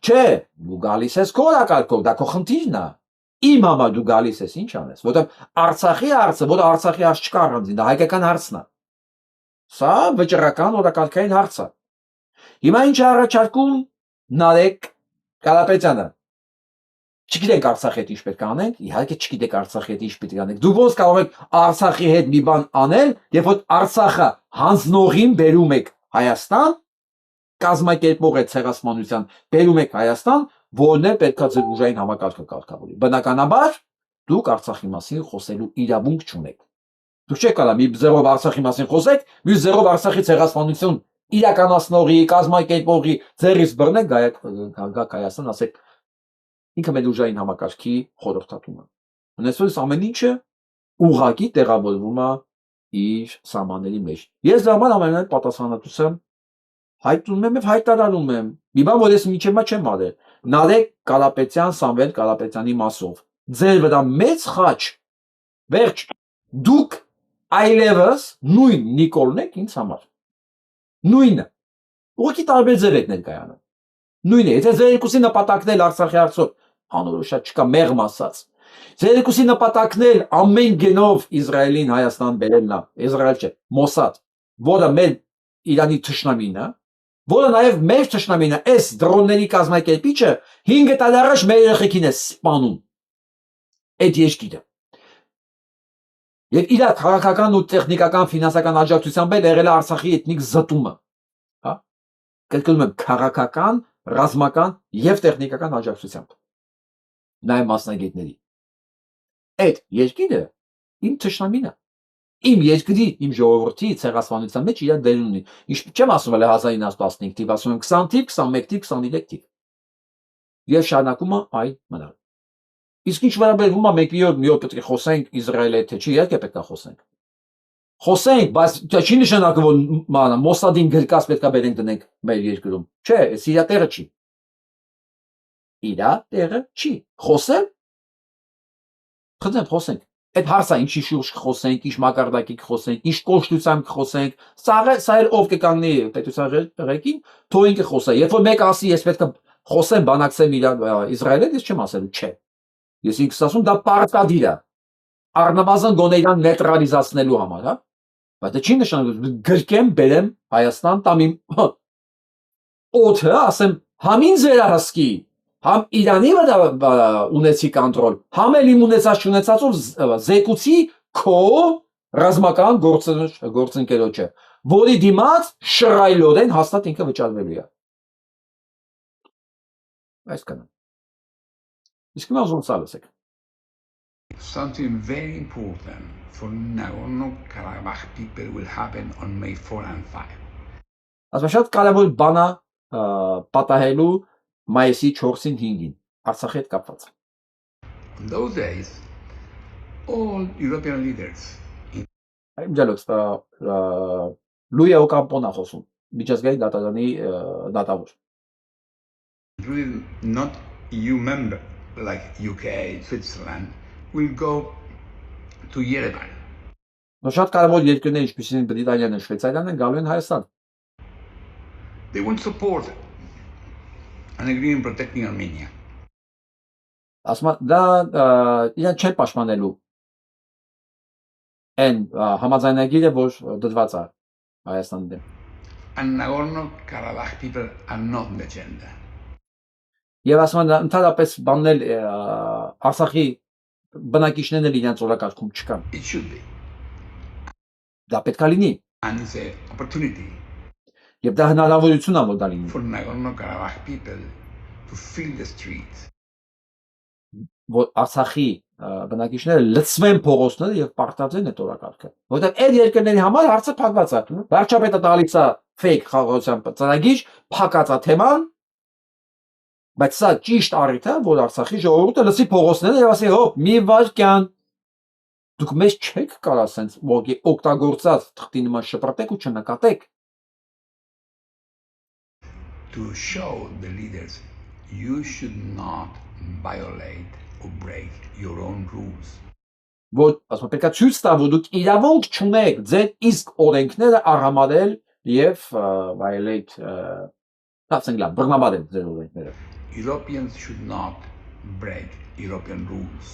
Չէ, դու գալիս ես քո օրակարգով, դա քո խնդիրն է։ Իմ համար դու գալիս ես ինչ անես, որովհետև Արցախի հարցը, որը Արցախի հարց չկա առանձին, դա հայկական հարցն է։ Սա վճռական օրակարգային հարց է։ Հիմա ինչ է առաջարկում Նարեկ Կարապետյանը։ Չգիտենք Արցախի հետ ինչ պետք է անենք, իհարկե չգիտեք Արցախի հետ ինչ պետք է անենք։ Դուք ոնց կարող եք Արցախի հետ մի բան անել, երբ որ Արցախը հանձնողին բերում եք Հայաստան, կազմակերպող է ցեղասպանության բերում եք Հայաստան, որն է պետքա ձեր ուժային համակարգը կարգավորի։ Բնականաբար դուք Արցախի մասին խոսելու իրավունք չունեք։ Դուք չեք կարող մի ձեռով Արցախի մասին խոսեք, մյուս ձեռով Արցախի ցեղասպանություն իրականացնողի, կազմակերպողի ձեռից բռնեք, գաք Հայաստան, ասեք ինքը մեր ուժային համակարգի խորհրդատումը։ Ունեցած ամեն ինչը ուղղակի տեղավորվում է իր սահմանների մեջ։ Ես դա ամենայն պատասխանատվությամբ հայտնում եմ եւ հայտարարում եմ։ Մի բան, որ ես մինչև հիմա չեմ արել։ Նարեկ Կարապետյան, Սամվել Կարապետյանի մասով։ Ձեր վրա մեծ խաչ։ Վերջ։ Դուք այլևս նույն Նիկոլն եք ինձ համար։ Նույնը։ Ուղղակի տարբեր ձև եք ներկայանում։ Նույնը, եթե ձեր երկուսի նպատակն էլ Արցախի հարցով անորոշա չկա մեղմ ասած։ Ձեր երկուսի նպատակն էլ ամեն գնով Իսրայելին Հայաստան բերելն է, Իսրայել չէ, Մոսադ, որը մեր Իրանի թշնամին է, որը նաև մեր թշնամին է, այս դրոնների կազմակերպիչը 5 տարի առաջ մեր երեխեքին է սպանում։ Այդ երկիրը։ Եվ իր քաղաքական ու տեխնիկական ֆինանսական աջակցությամբ էլ եղել է Արցախի էթնիկ զտումը։ Հա։ Կրկնում եմ, քաղաքական, ռազմական եւ տեխնիկական աջակցությամբ։ Նաև մասնագետների։ Այդ երկիրը իմ թշնամին է։ Իմ երկրի, իմ ժողովրդի ցեղասպանության մեջ իր դեր ունի։ Ինչ չեմ ասում էլ 1915 թիվ, ասում եմ 20 թիվ, 21 թիվ, 23 թիվ։ Եվ շարունակում է այ մնալ։ Իսկ ինչ վերաբերվում է մենք մի օր պետք է խոսենք Իսրայելի հետ, թե չի, իհարկե պետք է խոսենք։ Խոսենք, բայց դա չի նշանակում, որ Մոսադին գրկած պետք է բերենք դնենք մեր երկրում։ Չէ, այս իր տեղը չի։ Իր տեղը չի։ Խոսել։ Խնդրեմ, խոսենք։ Այդ հարցը ինչի շուրջ կխոսենք, ինչ մակարդակի կխոսենք, ինչ կոնստիտուցիայում կխոսենք, սա էլ ով կկանգնի պետության ղեկին, թող ինքը խոսա։ Երբ որ մեկ ասի, ես պետք է խոսեմ, բանակցեմ Իսրայելի հետ, ես չեմ ասելու, չէ։ Ես ինքս ասում դա պարտադիր է։ Առնվազն գոնե իրան նեյտրալիզացնելու համար, հա։ Բայց դա չի նշանակում գրկեմ բերեմ Հայաստան տամ իմ օդը, ասեմ համին զերահսկի, համ Իրանի վրա ունեցի կոնտրոլ, համ էլ իմ ունեցած չունեցածով զեկուցի քո ռազմական գործընկերոջը, որի դիմաց շռայլորեն հաստատ ինքը վճարվելու է։ Այսքանը։ Իսկ նա ուզում ցալսեք։ Something very important for Nagorno-Karabakh people will happen on May 4 and 5. Ասում շատ կարևոր բան է պատահելու մայիսի 4-ին 5-ին Արցախի հետ կապված։ On those days, all European leaders, Այմ ջալոց Լուի Օկամպոնա խոսում միջազգային դատարանի դատավոր։ including not EU members like UK, Switzerland, will go to Yerevan. Նո շատ կարևոր երկրներ ինչպիսին են Բրիտանիան եւ Շվեյցարիան են գալու են Հայաստան։ They won't support an agreement protecting Armenia. Ասում դա իրեն չեն պաշտպանելու այն համաձայնագիրը, որ դրված է Հայաստանի դեմ։ And Nagorno-Karabakh people are not on the agenda. Եվ ասում են ընդհանրապես բաննել Արցախի բնակիչներն էլ իրենց օրակարգում չկան։ It should be. Դա պետք է լինի։ And it's an opportunity Եվ դա հնարավորություն է որ դա լինի։ for Nagorno-Karabakh people to fill the streets. Որ Արցախի բնակիչները լցվեն փողոցները եւ պարտադրեն այդ օրակարգը։ Որովհետեւ այդ երկրների համար հարցը փակված է։ Վարչապետը տալիս է fake խաղաղության ծրագիր, փակած է թեման, բայց սա ճիշտ առիթ է, որ Արցախի ժողովուրդը լսի փողոցները եւ ասի՝ «Հոպ, մի վարքյան»։ Դուք մեզ չեք կարող ասենց ոգի օգտագործած թղթի նման շպրտեք ու չնկատեք։ To show the leaders you should not violate or break your own rules. Որ ասում պետք է ցույց տա, որ դուք իրավունք չունեք ձեր իսկ օրենքները արհամարել եւ violate ասենք բռնաբարել ձեր օրենքները։ Europeans should not break European rules.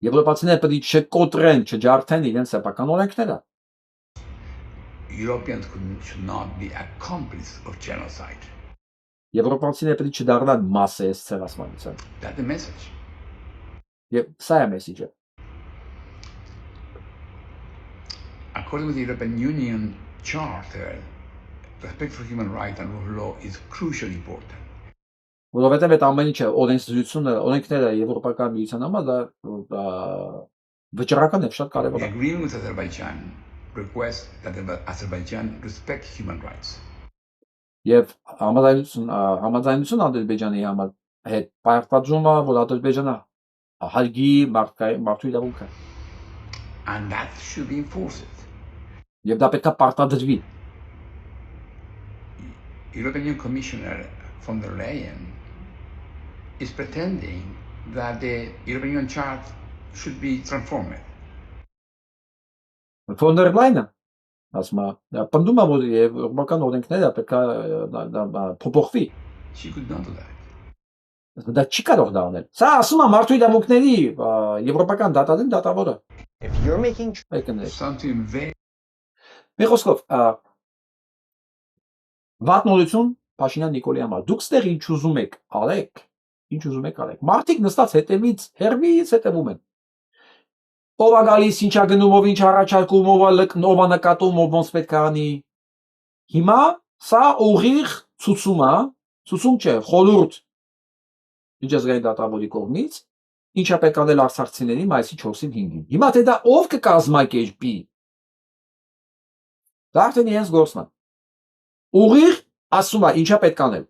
Եվրոպացիները պետք է չկոտրեն, չջարդեն իրենց սեփական օրենքները։ Europeans should not be accomplices of genocide. Եվրոպացիները պետք է չդառնան մասես ցեղասպանության։ That's the message. Եվ սա է մեսիջը։ According to the European Union Charter, respect for human rights and rule of law is crucially important. Որովհետև այդ ամեն ինչը օրենսդրությունը, օրենքները եվրոպական միության համար դա վճռական է, շատ կարևոր The է։ agreement with Azerbaijan requests that Azerbaijan respect human rights. Եվ համաձայնություն Ադրբեջանի համար հետ պարտադրում է, որ Ադրբեջանը հարգի մարդու իրավունքը։ And that should be enforced. Եվ դա պետք է պարտադրվի։ European Union Commissioner von der Leyen is pretending that the European Union Charter should be transformed. Von der Leyen ասում է, պնդում է, որ եվրոպական օրենքները պետք է փոփոխվի։ She could not do that. Դա չի կարող դա անել։ Սա ասում է մարդու իրավունքների եվրոպական դատարանի դատավորը։ If you're making Something very Մի խոսքով, վատնորություն Փաշինյան Նիկոլի համար։ Դուք ստեղ ինչ ուզում եք արեք, ինչ ուզում եք արեք։ Մարդիկ նստած հետևից, հերվից հետևում են։ Ով է գալիս, ինչ է գնում, ով ինչ առաջարկում, ով է նկատում, ով ոնց պետք է անի։ Հիմա սա ուղիղ ցուցում է, ցուցում չէ, խորհուրդ միջազգային դատավորի կողմից, ինչա պետք անել արցախցիների մայիսի 4-ին 5-ին։ Հիմա թե դա ով կկազմակերպի։ Դա արդեն իրենց գործն է։ Ուղիղ ասում է ինչա պետք անել։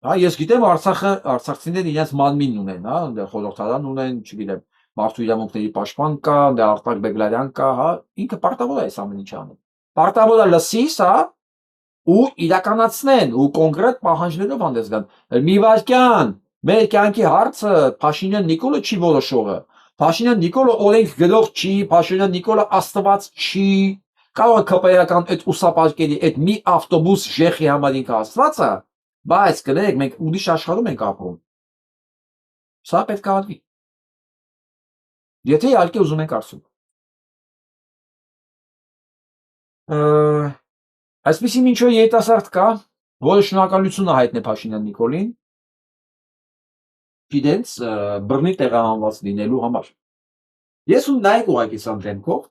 Հա, ես գիտեմ արցախցիները իրենց մանմին ունեն, հա, այնտեղ խորհրդարան ունեն, չգիտեմ, մարդու իրավունքների պաշտպան կա, այնտեղ Արտակ Բեգլարյան կա, հա, ինքը պարտավոր է այս ամեն ինչը անել։ Պարտավոր է լսի սա ու իրականացնեն ու կոնկրետ պահանջներով հանդես գան։ Մի վարքյան, մեր կյանքի հարցը Փաշինյան Նիկոլը չի որոշողը։ Փաշինյան Նիկոլը օրենք գրող չի, Փաշինյան Նիկոլը աստված չի։ Կարող է քպայական այդ ուսապարկերի այդ մի ավտոբուս ժեխի համար ինքը աստված է, բայց կներեք մենք ուրիշ աշխարհում ենք ապրում։ Սա պետք է արվի։ Եթե իհարկե ուզում ենք արսում։ Այսպեսի ինչ-որ երիտասարդ կա, որը շնորհակալություն է հայտնել Փաշինյան Նիկոլին իրենց բռնի տեղահանված լինելու համար։ Ես ու նայեք ուղղակի սան դեմքով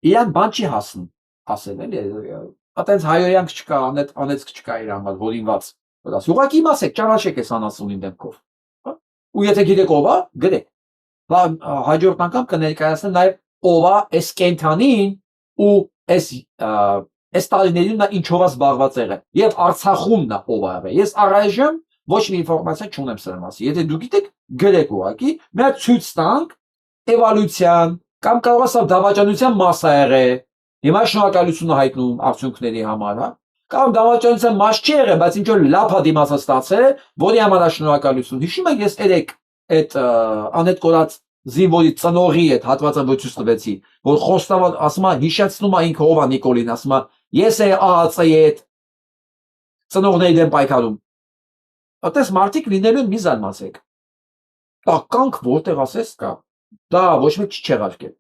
իրան բան չի հասնում ասել էլի, այտենց հայոյանք չկա, անեցք չկա իր համար, որինված։ Ուղղակի իմացեք, ճանաչեք այս անասունին դեմքով։ Ու եթե գիտեք ով է, գրեք։ Հաջորդ անգամ կներկայացնեմ նաև ով է այս կենթանին ու այս տարիներին նա ինչով է զբաղված եղել եւ Արցախում նա ով է եղել։ Ես առայժմ ոչ մի ինֆորմացիա չունեմ սրա մասին։ Եթե դուք գիտեք, գրեք ուղղակի, մի հատ ցույց տանք էվալյուցիան կամ կարող է սա դավաճանության մաս է եղել։ Հիմա շնորհակալություն հայտնում արդյունքների համար, հա։ Կամ դավաճանության մաս չի եղել, բայց ինչ որ լավ է դիմացը ստացել, որի համար է շնորհակալություն։ Հիշում եք ես երեք այդ անետ կորած զինվորի ծնողի այդ հատվածը ոչուց տվեցի, որ խոստավա ասում է հիշեցնում է ինքը ով է Նիկոլին, ասում է ես է ԱԱՑ-ի հետ ծնողների դեմ պայքարում։ Այդպես մարդիկ լինելու են մի զարմացեք։ Տականք որտեղ ասես կա, դա ոչ մեկ չի չեղարկել։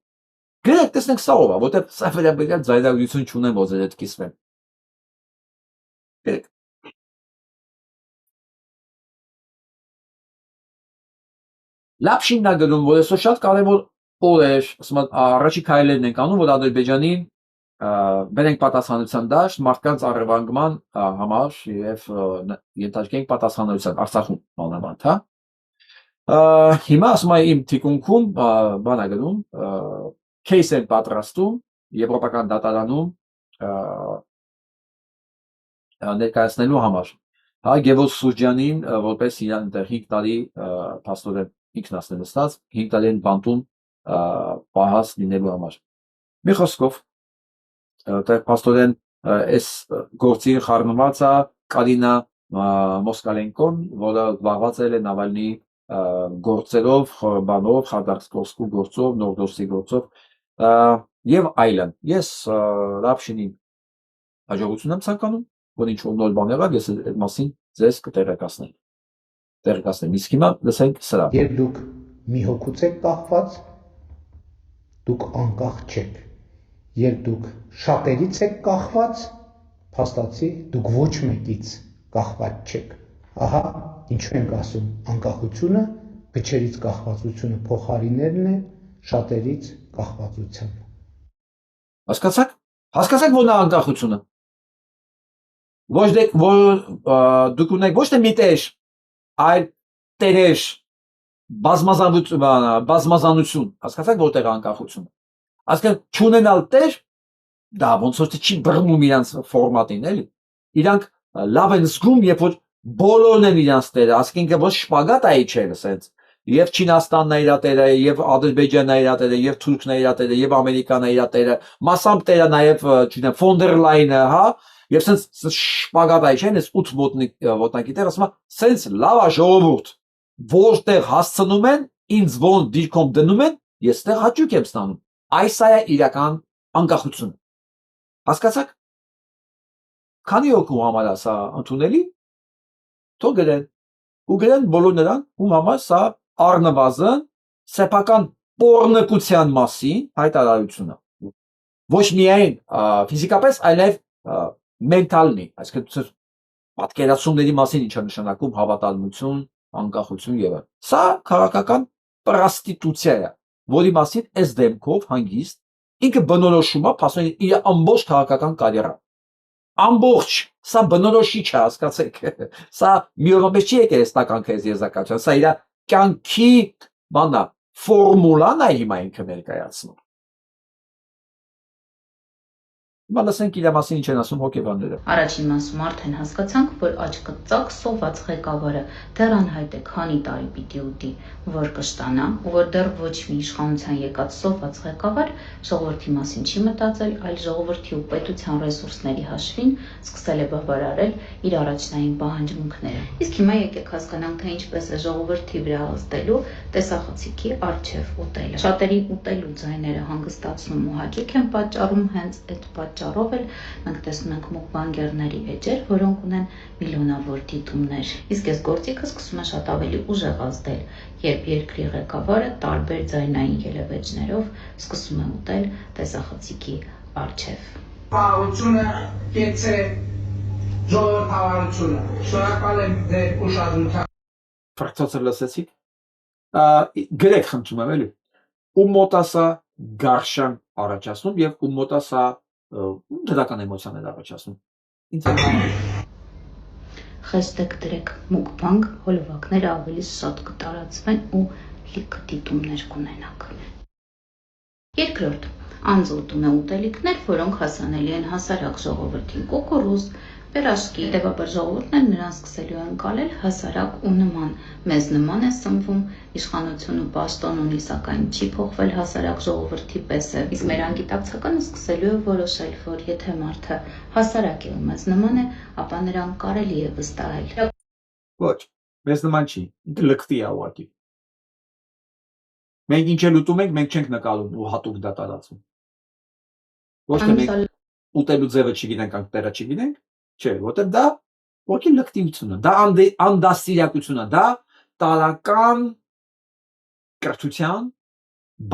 Գրեք, տեսնենք սա ով է, որտեղ սա վերաբերյալ ձայնագրություն չունեմ, որ ձեր հետ կիսվեմ։ Գրեք։ Լապշինն է գրում, որ այսօր շատ կարևոր օր էր, ասում եմ, առաջի քայլերն ենք անում, որ Ադրբեջանին բերենք պատասխանության դաշտ մարդկանց առևանգման համար եւ ենթարկենք պատասխանատվության Արցախում մանավանդ, հա։ Հիմա ասում եմ իմ թիկունքում բան է գնում, case են պատրաստում եվրոպական դատարանում ներկայացնելու համար։ Հա, Գևորգ Սուրջյանին որպես իրան 5 տարի փաստորեն ինքն ասել նստած 5 տարի են բանտում պահած լինելու համար։ Մի խոսքով դեռ փաստորեն այս գործի խառնված է Կարինա Մոսկալենկոն, որը զբաղված է Նավալնի գործերով, բանով, Խարդախսկովսկու գործով, Նորդոստի գործով եւ այլն։ Ես Լապշինին հաջողություն եմ ցանկանում, որ ինչ որ նոր բան եղավ, ես այդ մասին ձեզ կտեղեկացնեմ։ Իսկ հիմա լսենք սրա։ Երբ դուք մի հոգուց եք կախված, դուք անկախ չեք։ Երբ դուք շատերից եք կախված, փաստացի դուք ոչ մեկից կախված չեք։ Ահա ինչու ենք ասում անկախությունը փչերից կախվածությունը փոխարիներն է շատերից կախվածության։ Հասկացաք որ նա անկախությունը։ Ոչ դուք ունեք ոչ թե մի տեր, այլ տերեր բազմազանություն, հասկացաք որտեղ անկախությունը։ Այսինքն չունենալ տեր, դա ոնց որ չի բռնում իրանց ֆորմատին, էլի։ Իրանք լավ են զգում, երբ որ բոլորն են իրանց տերը, այսինքն ոչ շպագատ է իջել, ասենց։ Եվ Չինաստանն է իր տերը, եւ Ադրբեջանն է իր տերը, եւ Թուրքն է իր տերը, եւ Ամերիկան է իր տերը, մասամբ տերը նաեւ, չգիտեմ, Ֆոնդեր Լայնը, հա, եւ սենց շպագատ է իջել, այս 8 ոտնակի տերը, ասում է, սենց լավ է ժողովուրդ, որտեղ հասցնում են, ինձ ոնց դիրքում դնում են, ես տեղ հաճույք եմ ստանում։ Այս է իրական անկախությունը։ Հասկացաք։ Քանի օգու համար է սա ընդունելի։ Թող գրեն։ Ու գրեն բոլոր նրան, ում համար սա առնվազն սեփական պոռնկության մասին հայտարարությունը։ Ոչ միայն ֆիզիկապես, այլև մենտալնի, այսինքն պատկերացումների մասին ինչ է նշանակում հավատալմություն, անկախություն եւ այլն։ Սա քաղաքական պրոստիտուցիա է, որի մասին այս դեմքով հանգիստ ինքը բնորոշում է փաստորեն իր ամբողջ քաղաքական կարիերան։ Ամբողջ, սա բնորոշիչ է, հասկացեք։ Սա մի օրվանպես չի եկել այս տականքը այս եզրակացության, սա իր կյանքի բանն է, ֆորմուլան է հիմա ինքը ներկայացնում։ Հիմա լսենք իր մասին ինչ են ասում հոգեբանները։ Առաջին մասում արդեն հասկացանք, որ աչքծակ սոված ղեկավարը դեռ անհայտ է քանի տարի պիտի ուտի, որ կշտանա, ու որ դեռ ոչ մի իշխանության եկած սոված ղեկավար ժողովրդի մասին չի մտածել, այլ ժողովրդի ու պետության ռեսուրսների հաշվին սկսել է բավարարել իր առաջնային պահանջմունքները։ Իսկ հիմա եկեք հասկանանք, թե ինչպես է ժողովրդի վրա ազդելու տեսախցիկի առջև ուտելը։ Շատերին ուտելու ձայները հանգստացնում ու հաճույք են պատճառում հենց այդ պատճառով էլ մենք տեսնում ենք մուկբանգերների էջեր, որոնք ունեն միլիոնավոր դիտումներ։ Իսկ այս գործիքը սկսում է շատ ավելի ուժեղ ազդել, երբ երկրի ղեկավարը տարբեր ձայնային ելևէջներով սկսում է ուտել տեսախցիկի առջև։ Խաղաղությունը կեցե ժողովրդավարությունը։ Շնորհակալ եմ ձեր ուշադրության։ Ֆրակցիա լսեցիք։ Գրեք խնդրում եմ էլի։ Ում մոտ ասա գարշան առաջացնում եւ ում մոտ ասա դրական էմոցիաներ առաջացնում։ Ինձ Խեստեք դրեք մուկբանկ, հոլովակները ավելի շատ կտարածվեն ու լիքը դիտումներ կունենաք։ Երկրորդ, անձուտում է ուտելիքներ, որոնք հասանելի են հասարակ ժողովրդին։ Կոկորուզ, պերաշկի, հետևաբար ժողովուրդն նրան սկսելու են կալել հասարակ ու նման։ Մեզ նման է սնվում, իշխանություն ու պաշտոն ունի, սակայն չի փոխվել հասարակ ժողովրդի պես է։ Իսկ մեր անգիտակցականը սկսելու է որոշել, որ եթե մարդը հասարակ է ու մեզ նման է, ապա նրան կարելի է վստահել։ ոչ, մեզ նման չի, ինքը լկտի է ուղղակի։ Մենք ինչ էլ ուտում ենք, մենք չենք նկատում ու հատուկ դա տարածում։ Ոչ թե մենք ուտելու ձևը չգիտենք, անկտերը չգիտենք, չէ, որտեղ դա ոքի լկտիություն է, դա անդաստիարակություն է, դա տարական կրթության,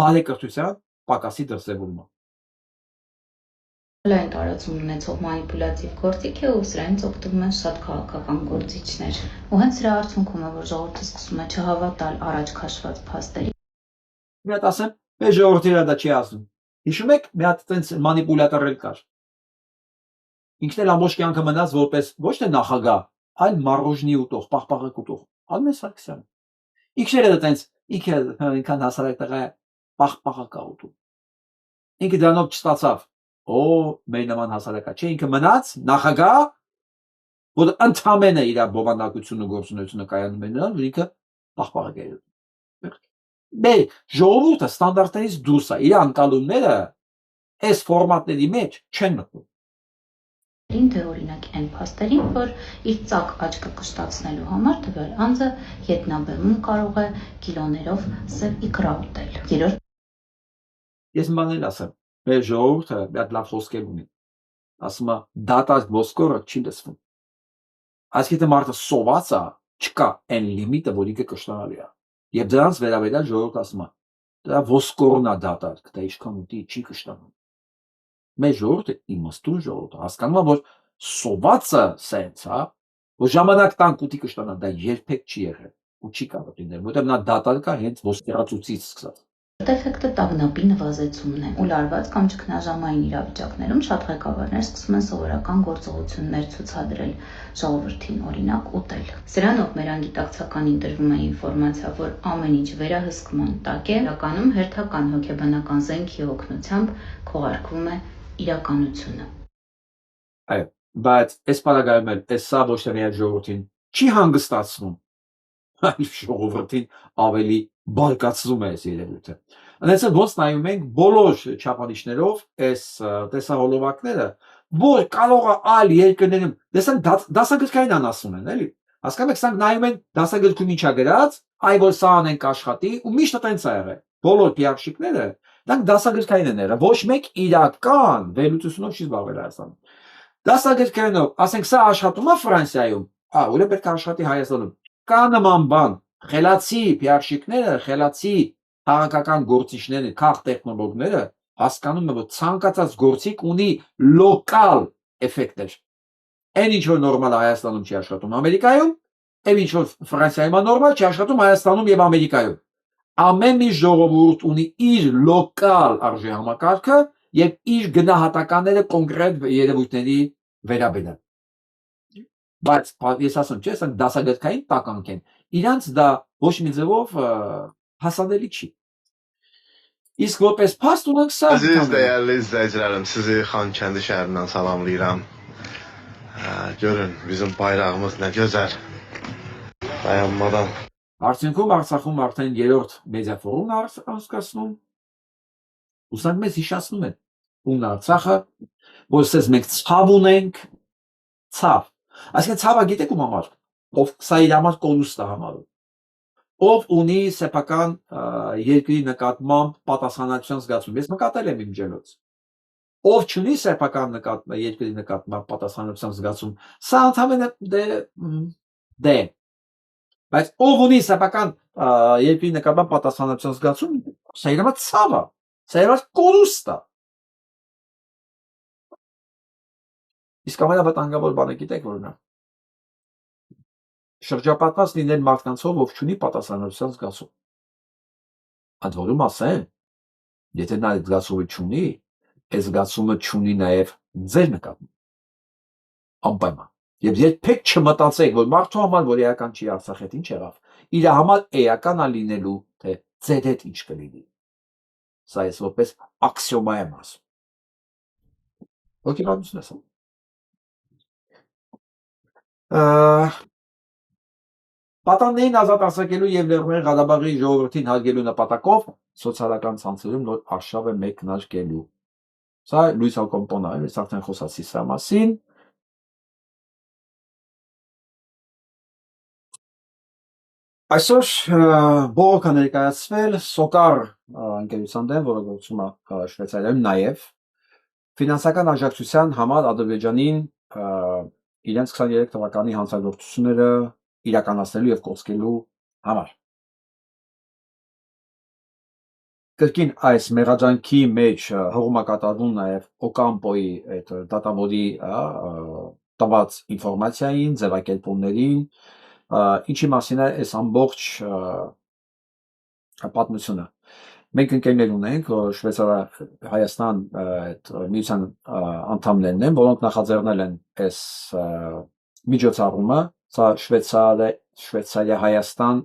բարեկրթության պակասի դրսևորում է։ Լայն տարածում ունեցող մանիպուլատիվ գործիք է ու սրանից օգտվում են շատ քաղաքական գործիչներ։ Ու հենց սրա արդյունքում է, որ ժողովուրդը սկսում է չհավատալ առաջ քաշված փաստերի։ Մի հատ ասեմ, մեր ժողովրդը դա չի ասում։ Հիշում եք, մի հատ այդպես մանիպուլատոր կար։ Ինքն էլ ամբողջ կյանքը մնաց որպես ոչ թե նախագահ, այլ մարոժնի ուտող, պաղպաղակ ուտող։ Արմեն Սարգսյանը։ Ինքն էլ այդպես, ինքը ինքան հասարակ տղա պաղպաղակ ուտում։ Ինքը դրանով չստացավ։ Օ, մեր նման հասարակա չէ, ինքը մնաց նախագահ, որ ընդհանրապես իր բովանդակությունը գործունեությունը կայանում է նրան, որ ինքը պաղպաղակ է ուտում։ Մեր ժողովուրդը ստանդարտներից դուրս է, իր անկալումները այս ֆորմատների մեջ չեն մտնում։ Դե օրինակ այն փաստերին, որ իր ծակ աչքը կշտացնելու համար տվյալ անձը ետնաբեմում կարող է կիլոներով սև իքրա ուտել։ Երրորդ, Ես մի բան էլ ասեմ, մեր ժողովուրդը մի հատ լավ խոսքեր ունի։ Ասում է դատարկ ոսկորը չի լսվում։ Այսինքն եթե մարդը սոված է, չկա այն լիմիտը, որ ինքը կշտանալու է։ Եվ դրանց վերաբերյալ ժողովուրդը ասում է, դրա ոսկորն է դատարկ, դա ինչքան ուտի չի կշտանում։ Մեր ժողովուրդը իմաստուն ժողովուրդ է, հասկանում է, որ սովածը սենց, հա, որ ժամանակ տանք ուտի կշտանա, դա երբեք չի եղել ու չի կարող լինել, որտեղ նա դատարկ է հենց ոսկերացուցից սկսած։ էֆեկտը տագնապի նվազեցումն է։ Ու լարված կամ ճգնաժամային իրավիճակներում շատ ղեկավարներ սկսում են սովորական գործողություններ ցուցադրել ժողովրդին, օրինակ ուտել։ Սրանով մեր անգիտակցականին տրվում է ինֆորմացիա, որ ամեն ինչ վերահսկման տակ է, իրականում հերթական հոգեբանական զենքի օգնությամբ քողարկվում է իրականությունը։ Այո, բայց այս պարագայում էլ այս սա ոչ թե միայն ժողովրդին չի հանգստացնում, այլ ժողովրդին ավելի բարկացնում է այս երևույթը։ Այնպես ոնց նայում ենք բոլոր չափանիշներով այս տեսահոլովակները, որ կարող է այլ երկրներում, տեսանք դասագրքային անասուն են, էլի։ Հասկանում եք, սրանք նայում են դասագրքում ինչա գրած, այ որ սա անենք աշխատի ու միշտ այդպես է եղել։ Բոլոր PR-շիկները դրանք դասագրքային են եղել, ոչ մեկ իրական վերլուծությունով չի զբաղվել Հայաստանում։ Դասագրքայինով, ասենք սա աշխատում է Ֆրանսիայում, ուրեմն պետք է աշխատի Հայաստանում։ Կա նման բան, խելացի PR-շիկները, խելացի քաղաքական գործիչները, քաղաք տեխնոլոգները հասկանում են, որ ցանկացած գործիք ունի լոկալ էֆեկտներ։ Այն ինչ որ նորմալ է Հայաստանում չի աշխատում Ամերիկայում, այն ինչ որ Ֆրանսիայում է նորմալ չի աշխատում Հայաստանում եւ Ամերիկայում։ Ամեն մի ժողովուրդ ունի իր լոկալ արժե համակարգը եւ իր գնահատականները կոնկրետ երևույթների վերաբերյալ։ Բայց ես ասում չէ, ասենք դասագրքային տականք են։ Իրանց դա ոչ մի ձևով հասանելի չի։ Իսկ որպես փաստ ունենք սա։ Aziz değerli izleyicilerim, sizi Xankəndi şəhərindən salamlayıram. Görün, bizim bayrağımız nə gözəl. Dayanmadan. Արդյունքում Արցախում արդեն երրորդ մեդիա ֆորումն անցկացնում։ Ուսանք մեզ հիշացնում են ում Արցախը, որ ասես մենք ցավ ունենք, ցավ։ Այսինքն ցավը գիտեք ում համար, ով սա իր համար կորուստ է համարում։ Ով ունի սեփական երկրի նկատմամբ պատասխանատվության զգացում։ Ես նկատել եմ իմ ջելոց։ Ով չունի սեփական երկրի նկատմամբ պատասխանատվության զգացում, սա ընդհանրապես դե։ Բայց ով ունի սեփական երկրի նկատմամբ պատասխանատվության զգացում, սա իր համար ցավ է, սա իր համար կորուստ է։ Իսկ ամենավտանգավոր բանը գիտեք որն է։ Շրջապատված լինել մարդկանցով, ով չունի պատասխանատվության զգացում։ Ընդ որում ասեմ, եթե նա այդ զգացումը չունի, այս զգացումը չունի նաև ձեր նկատմամբ։ Անպայման։ Եվ երբեք չմտածեք, որ մարդու համար, որ էական չի Արցախ հետ ինչ եղավ, իր համար էական է լինելու, թե ձեր հետ ինչ կլինի։ Սա ես որպես աքսիոմա եմ ասում։ Ոգեվանություն եմ։ Պատաններին ազատ արձակելու եւ Լեռնային Ղարաբաղի ժողովրդին հարգելու նպատակով սոցիալական ցանցերում նոր արշավ է մեկնարկելու։ Սա Լուիս Ալկոմպոնը, ես արդեն խոսացի սա մասին։ Այսօր բողոքը ներկայացվել Սոկար ընկերության դեմ, որը գործում է Շվեյցարիայում, նաև ֆինանսական աջակցության համար Ադրբեջանին իրենց 23 թվականի հանցագործությունները իրականացնելու եւ կոծկելու համար։ Կրկին այս մեղադրանքի մեջ հողում է կատարվում նաև Օկամպոյի այդ դատավորի տված ինֆորմացիային, ձևակերպումներին, ինչի մասին է այս ամբողջ պատմությունը։ Մենք ընկերներ ունենք, որ Շվեյցարիա-Հայաստան այդ միության անդամներն են, որոնք նախաձեռնել են այս միջոցառումը, սա Շվեյցարիա-Հայաստան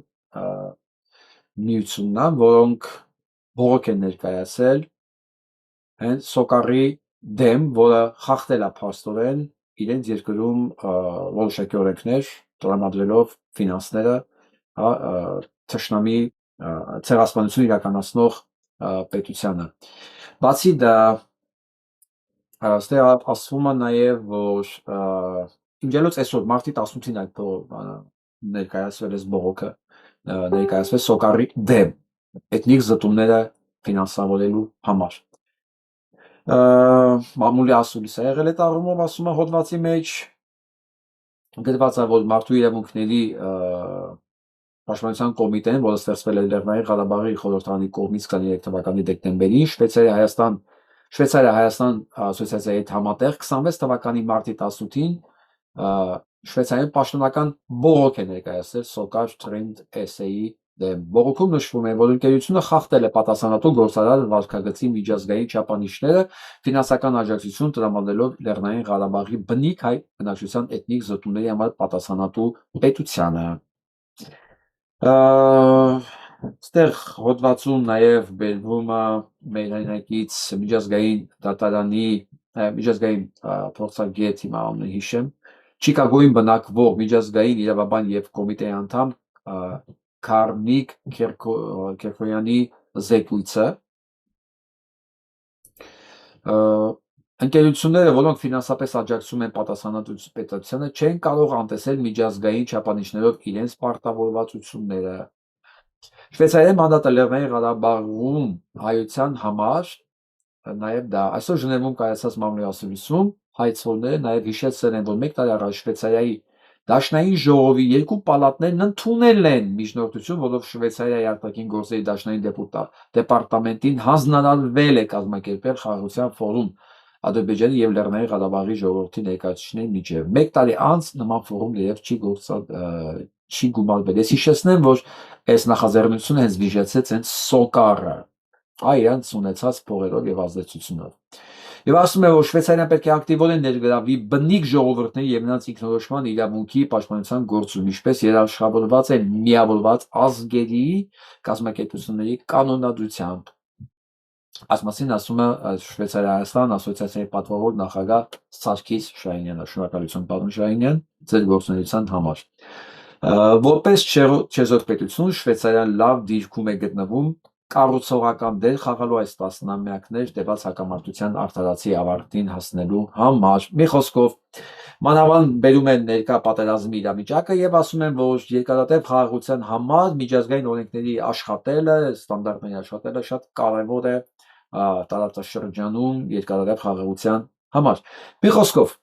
միությունն է, որոնք բողոք են ներկայացել հենց Սոկարի դեմ, որը խախտել է փաստորեն իրենց երկրում որոշակի օրենքներ, տրամադրելով ֆինանսները թշնամի ցեղասպանություն իրականացնող պետությանը։ Բացի դա, այստեղ ասվում է նաև, որ իմջելոց այսօր մարտի 18-ին այդ ներկայացվել է բողոքը, ներկայացվել Սոկարի դեմ էթնիկ զտումները ֆինանսավորելու համար։ Մամուլի ասուլիս է եղել այդ առումով, ասում է հոդվածի մեջ, գրված է, որ մարդու իրավունքների պաշտպանության կոմիտեն, որը ստեղծվել է Լեռնային Ղարաբաղի խորհրդարանի կողմից 23 թվականի դեկտեմբերին, Շվեյցարիա-Հայաստան ասոցիացիայի հետ համատեղ 26 թվականի մարտի 18-ին Շվեյցարիայում պաշտոնական բողոք է ներկայացրել Սոկար Trend SA-ի դեմ։ Բողոքում նշվում է, որ ընկերությունը խախտել է պատասխանատու գործարար վարքագծի միջազգային չափանիշները, ֆինանսական աջակցություն տրամադրելով Լեռնային Ղարաբաղի բնիկ հայ բնակչության էթնիկ զտումների համար պատասխանատու պետությանը։ Այստեղ հոդվածում նաև բերվում է մեր հայրենակից միջազգային դատարանի միջազգային փորձագետ, հիմա անունը հիշեմ, Չիկագոյին բնակվող միջազգային իրավաբան եւ կոմիտեի անդամ Քարնիկ Քերքոյանի զեկույցը։ Ընկերությունները, որոնք ֆինանսապես աջակցում են պատասխանատու պետությանը, չեն կարող անտեսել միջազգային չափանիշներով իրենց պարտավորվածությունները։ Շվեյցարիայի մանդատը Լեռնային Ղարաբաղում հայության համար, նաև դա այսօր Ժնևում կայացած մամուլի ասուլիսում հայցողները նաև հիշեցրել են, որ 1 տարի առաջ Շվեյցարիայի Դաշնային ժողովի երկու պալատներն ընդունել են միջնորդություն, որով Շվեյցարիայի արտաքին գործերի դաշնային դեպարտամենտին հանձնարարվել է կազմակերպել խաղաղության ֆորում Ադրբեջանի եւ Լեռնային Ղարաբաղի ժողովրդի ներկայացուցիչների միջև։ 1 տարի անց նման ֆորում երբ չի գումարվել։ Ես հիշեցնեմ, որ այս նախաձեռնությունը հենց վիճեցեց հենց Սոկարը, իրանց ունեցած փողերով եւ ազդեցությունով։ Եվ ասում է, որ Շվեյցարիան պետք է ակտիվորեն ներգրավվի բնիկ ժողովուրդների եւ նրանց ինքնորոշման իրավունքի պաշտպանության գործում, ինչպես երաշխավորված է միավորված ազգերի կազմակերպությունների կանոնադրությամբ։ Այս մասին ասում է Շվեյցարիա-Հայաստան ասոցիացիայի պատվավոր նախագահ Սարգիս Շահինյանը։ Շնորհակալություն, պարոն Շահինյան, ձեր գործունեության համար։ Որպես չեզոք պետություն, Շվեյցարիան լավ դիրքում է գտնվում կառուցողական դեր խաղալու այս տասնամյակներ տևած հակամարտության արդարացի ավարտին հասնելու համար։ Մի խոսքով, մանավանդ բերում են ներկա պատերազմի իրավիճակը եւ ասում են, որ երկարատև խաղաղության համար միջազգային օրենքների աշխատելը, ստանդարտների աշխատելը շատ կարեւոր է տարածաշրջանում երկարատև խաղաղության համար։ Մի խոսքով,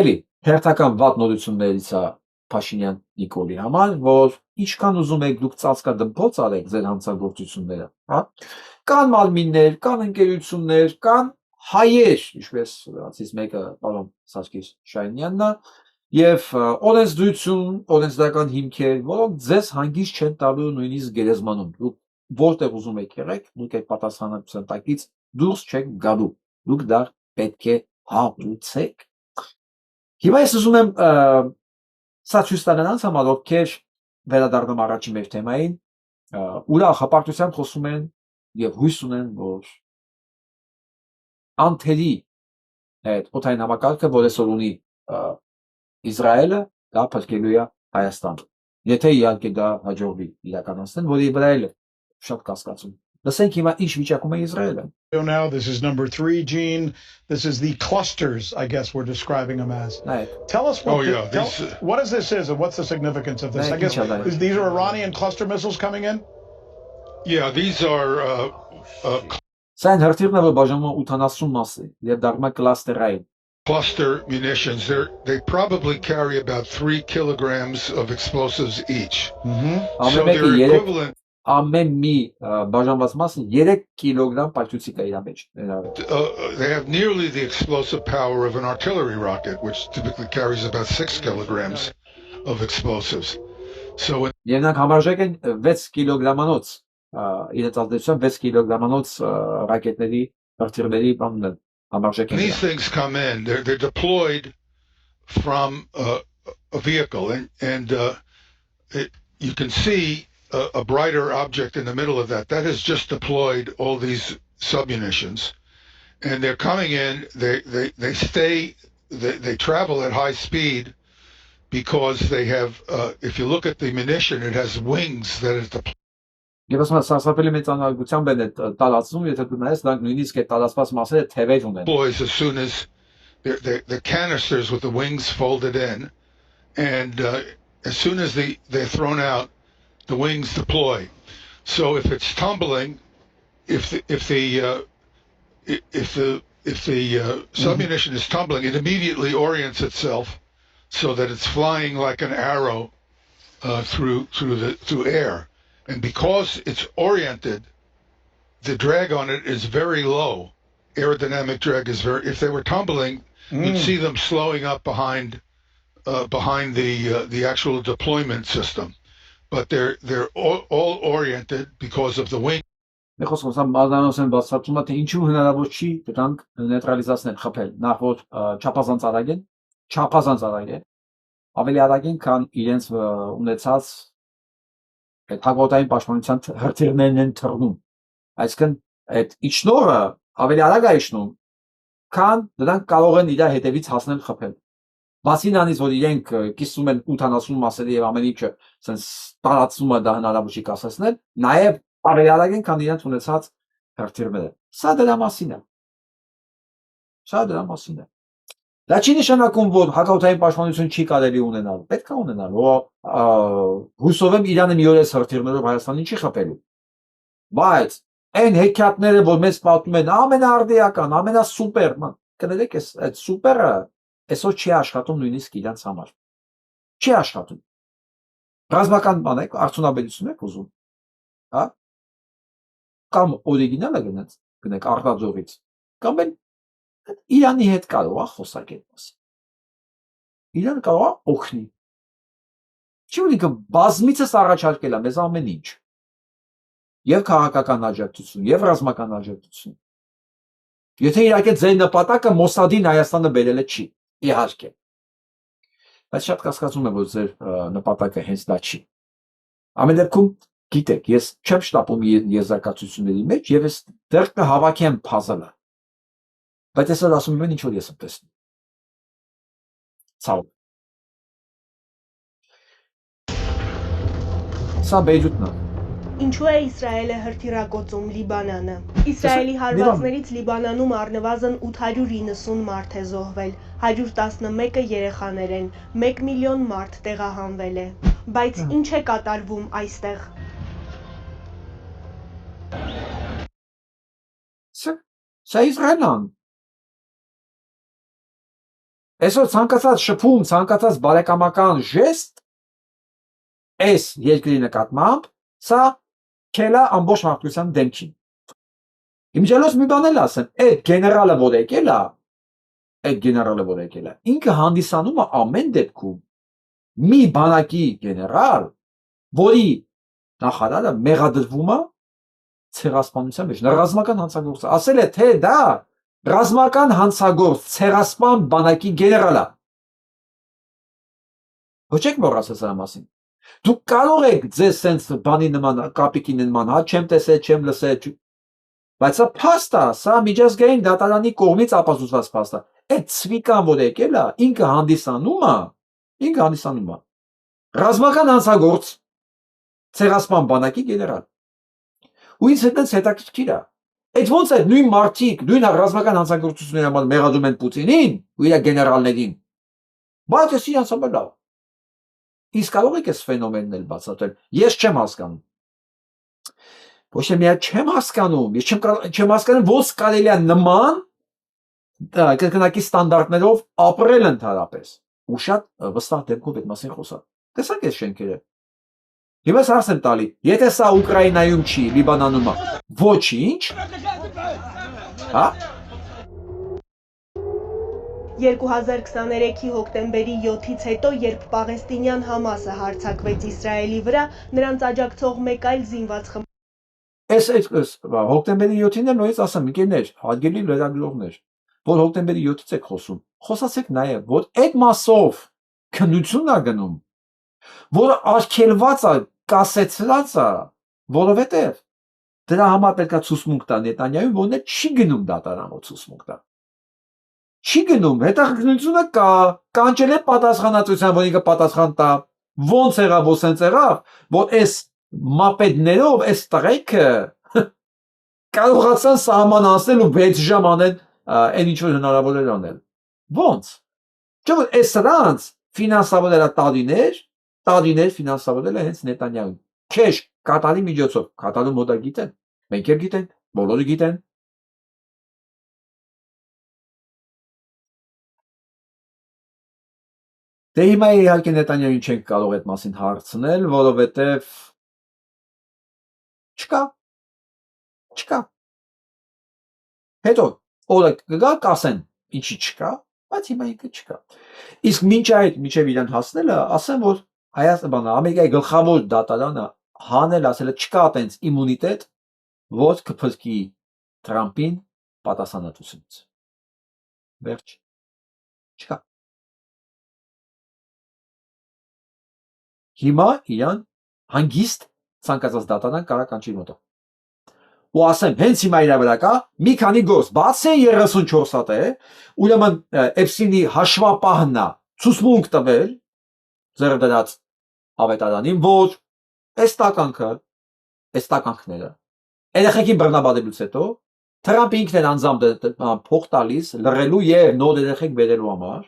էլի հերթական վատ նորություններից է Փաշինյան Նիկոլի համար, որ ինչքան ուզում եք դուք ծածկադմփոց արեք ձեր հանցագործությունները, հա, կան մարմիններ, կան ընկերություններ, կան հայեր, ինչպես ասից մեկը պարոն Սարգիս Շահինյանն է, եւ օրենսդրական հիմքեր, որոնք ձեզ հանգիստ չեն տալու նույնիսկ գերեզմանում։ Դուք որտեղ ուզում եք եղեք, դուք այդ պատասխանատվության տակից դուրս չեք գալու։ Դուք դա պետք է հատուցեք։ Հիմա ես ուզում եմ սա ցույց տալ նրանց համար, ովքեր վերադառնում առաջին մեր թեմային, ուրախ հպարտությամբ խոսում են եւ հույս ունեն, որ անթերի այդ օթային համակարգը, որ այսօր ունի Իսրայելը, դա փրկելու է Հայաստանը։ Եթե իհարկե դա հաջողվի իրականացնել, որի վրա էլ շատ կասկածում։ Լսենք հիմա ինչ վիճակում է Իսրայելը։ Now this is number 3, Gene. This is the clusters, I guess we're describing them as. Tell us what what is this is and what's the significance of this? I guess these are Iranian cluster missiles coming in? Yeah, these are Սա են հրթիռները, որ բաժանում են 80 մասի, եւ դառնում է կլաստերային։ cluster munitions. They probably carry about 3 kilograms of explosives each. So they're equivalent. Ամեն մի բաժանված մասը 3 կիլոգրամ պայթուցիկ է իր մեջ։ They have nearly the explosive power of an artillery rocket, which typically carries about 6 kilograms of explosives. So Եվ նրանք համարժեք են 6 կիլոգրամանոց, իրենց ազդեցությամբ 6 կիլոգրամանոց ռակետների, հրթիռների բանն համարժեք են։ these things come in. They're deployed from a vehicle, and you can see a brighter object in the middle of that. That has just deployed all these submunitions, and they're coming in. They stay. They travel at high speed because they have. If you look at the munition, it has wings that is deployed. Եվ ասում եմ, սարսափելի մեծանալիությամբ են այդ տարածում, եթե դու նայես, դրանք նույնիսկ այդ տարածված մասերը թևեր ունեն։ As soon as the canisters with the wings folded in, and as soon as they're thrown out, the wings deploy. So if it's tumbling, if the submunition is tumbling, it immediately orients itself so that it's flying like an arrow through air. And because it's oriented, the drag on it is very low. Aerodynamic drag is very. If they were tumbling, you'd see them slowing up behind the actual deployment system. But they're all oriented because of the wing. Խոսում բազանոս են բացատրում, թե ինչու հնարավոր չի դրանք նեյտրալիզացնել, խփել, նախ որ չափազանց արագ են, ավելի արագ են, քան իրենց ունեցած այդ հակոտային պաշտպանության հրթիռներն են թռնում։ Այսինքն այդ իջնողը ավելի արագ է իջնում, քան դրանք կարող են իր հետևից հասնել խփել։ Բացի նրանից, որ իրենք կիսում են 80 մասերի եւ ամեն ինչը sense տարածումը դա հնարավոր չի կասեցնել, նաեւ ավելի արագ են, քան իրենց ունեցած հրթիռները։ Սա դրա մասին է։ Դա չի նշանակում, որ հակաօթային պաշտպանություն չի կարելի ունենալ։ Պետք է ունենալ, հուսով եմ Իրանը մի օր այս հրթիռներով Հայաստանին չի խփելու։ Բայց այն հեքիաթները, որ մեզ պատմում են, ամենաարդիական, ամենասուպեր, կներեք, այդ սուպերը այսօր չի աշխատում նույնիսկ իրենց համար։ Չի աշխատում։ Ռազմական բան եք, արդյունաբերություն եք ուզում, հա? Կամ օրիգինալը գնեք արտաձողից, կամ էլ Իրանի հետ կարող է խոսակել մասին։ Իրանը կարող է օգնի։ Չի ունի բազմիցս առաջարկել է մեզ ամեն ինչ։ Եվ քաղաքական աջակցություն, եւ ռազմական աջակցություն։ Եթե իհարկե ձեր նպատակը Մոսադին Հայաստանը բերելը չի, իհարկե։ Բայց շատ կասկածում եմ, որ ձեր նպատակը հենց դա չի։ Ամեն դեպքում գիտեք, ես չեմ շտապում եզրակացությունների մեջ եւ ես դեռ կհավաքեմ puzzle-ը։ Բայց ես ասում եմ ինչ որ ես եմ տեսնում։ Ցավ։ Սա Բեյրութն է։ Ինչու է Իսրայելը հրթիռակոծում Լիբանանը։ Իսրայելի հարվածներից Լիբանանում առնվազն 890 մարդ է զոհվել, 111-ը երեխաներ են, 1 միլիոն մարդ տեղահանվել է։ Բայց ինչ է կատարվում այստեղ։ Սա Իսրայելն։ Այսօր ցանկացած շփում, ցանկացած բարեկամական ժեստ այս երկրի նկատմամբ սա քելա ամբողջ մարդկության դեմքին։ Իմջալոց մի բան էլ ասեմ, այդ գեներալը որ եկել է, ինքը հանդիսանում է ամեն դեպքում մի բանակի գեներալ, որի նախարարը մեղադրվում է ցեղասպանության մեջ, նա ռազմական հանցագործ է, ասել է թե դա ռազմական հանցագործ ցեղասպան բանակի գեներալ է։ Ոչ եք մոռացել սրա մասին։ Դուք կարող եք ձեզ սենց բանի նման, կապիկի նման, հա, չեմ տեսել, չեմ լսել, բայց սա փաստ է, սա միջազգային դատարանի կողմից ապացուցված փաստ է։ Այդ ցվիկան, որ եկել է, ինքը հանդիսանում է ռազմական հանցագործ ցեղասպան բանակի գեներալ։ Ու ինձ հետից հետաքրքիր է։ Այդ ոնց է նույն մարդիկ, նույն ռազմական հանցագործությունների համար մեղադրում են Պուտինին ու իր գեներալներին։ Բայց ես իրենց համար լավ։ Իսկ կարող եք այս ֆենոմենն էլ բացատրել։ Ես չեմ հասկանում։ Ոչ թե միայն չեմ հասկանում, ես չեմ հասկանում ոնց կարելի է նման կրկնակի ստանդարտներով ապրել ընդհանրապես։ Ու շատ վստահ դեպքով այդ մասին խոսա։ Տեսակ այս շենքերը։ Հիմա հարց եմ տալի, եթե սա Ուկրաինայում չի, Լիբանանում է, ոչինչ։ Հա? 2023-ի հոկտեմբերի 7-ից հետո, երբ պաղեստինյան Համասը հարձակվեց Իսրայելի վրա, նրանց աջակցող մեկ այլ զինված խմբ Այս հոկտեմբերի 7-ին էլ նույնիսկ ասեմ, ընկերներ, հարգելի լրագրողներ, որ հոկտեմբերի 7-ից եք խոսում, խոսացեք նաև, որ այդ մասով քննություն է գնում, որը արգելված է, կասեցված է, որովհետև դրա համար պետք է ցուցմունք տա Նետանյահուն, որն է չի գնում դատարանով ցուցմունք տա։ Չի գնում, հետաքրքրությունը կա, կանչել է պատասխանատվության, որ ինքը պատասխան տա, ոնց եղավ, որ սենց եղավ, որ այս մապետներով, այս տղեկը կարողացան սահման անցնել ու 6 ժամ անել այն ինչ որ հնարավոր էր անել։ Ոնց։ Չէ՞ որ այս սրանց ֆինանսավորել է տարիներ ֆինանսավորել է հենց Նետանյահուն։ Քեշ կատարի միջոցով, կատարում մոդա գիտեն, մենք էլ գիտենք, բոլորը գիտեն։ Դե հիմա իհարկե Նետանյահուն չենք կարող այդ մասին հարցնել, որովհետև չկա։ Հետո օրը կգա կասեն ինչի չկա, բայց հիմա ինքը չկա։ Իսկ մինչև իրան հասնելը, ասեմ որ Ամերիկայի գլխավոր դատարանը հանել ասել է չկա այտենց իմունիտետ, որ կփրկի Թրամփին պատասխանատվությունից։ Վերջ։ Չկա։ Հիմա իրան հանգիստ ցանկացած դատարան կարող կանչի մոտը։ Ու ասեմ, հենց հիմա իր վրա կա մի քանի գործ, բացի 34 հատ է, ուրեմն Էփստինի հաշվապահն է ցուցմունք տվել ձեռք դրած ավետարանին, որ այս տականքները երեխեքի բռնաբարելուց հետո Թրամփը ինքն է անձամբ փող տալիս լռելու եւ նոր երեխեք բերելու համար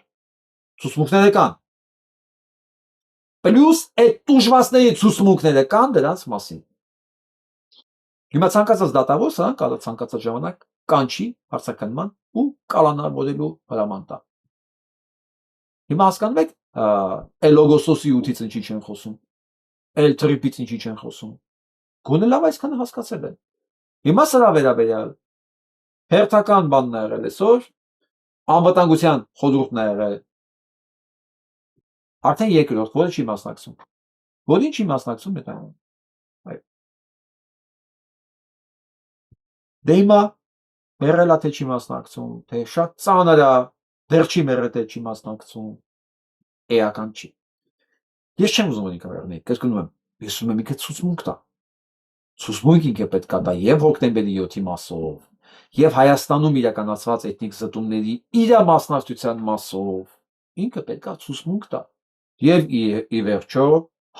ցուցմունքները կան։ Պլյուս այդ տուժվածների ցուցմունքները կան դրանց մասին։ Հիմա ցանկացած դատավորը կարող ցանկացած ժամանակ կանչի հարցականման ու կալանավորելու հրաման տա։ Հիմա հասկանում եք Էլոգոսոսի 8-ից ինչի չեն խոսում, L-trip-ից ինչի չեն խոսում։ Գոնե լավ այսքանը հասկացել են։ Հիմա սրա վերաբերյալ հերթական բանն է եղել այսօր, անվտանգության խորհուրդն է եղել։ Արդեն երկրորդ, որը չի մասնակցում։ Որին չի մասնակցում Նետանյահուն։ Այո։ Դե հիմա մեռելա թե չի մասնակցում, թե շատ ծանր է, դեռ չի մեռել թե չի մասնակցում, էական չի։ Ես չեմ ուզում որ ինքը մեռնի, կրկնում եմ, ես ուզում եմ ինքը ցուցմունք տա։ Ցուցմունք ինքը պետք է տա եւ հոկտեմբերի 7-ի մասով, եւ Հայաստանում իրականացված էթնիկ զտումների իր մասնակցության մասով, ինքը պետք է ցուցմունք տա։ Եվ ի վերջո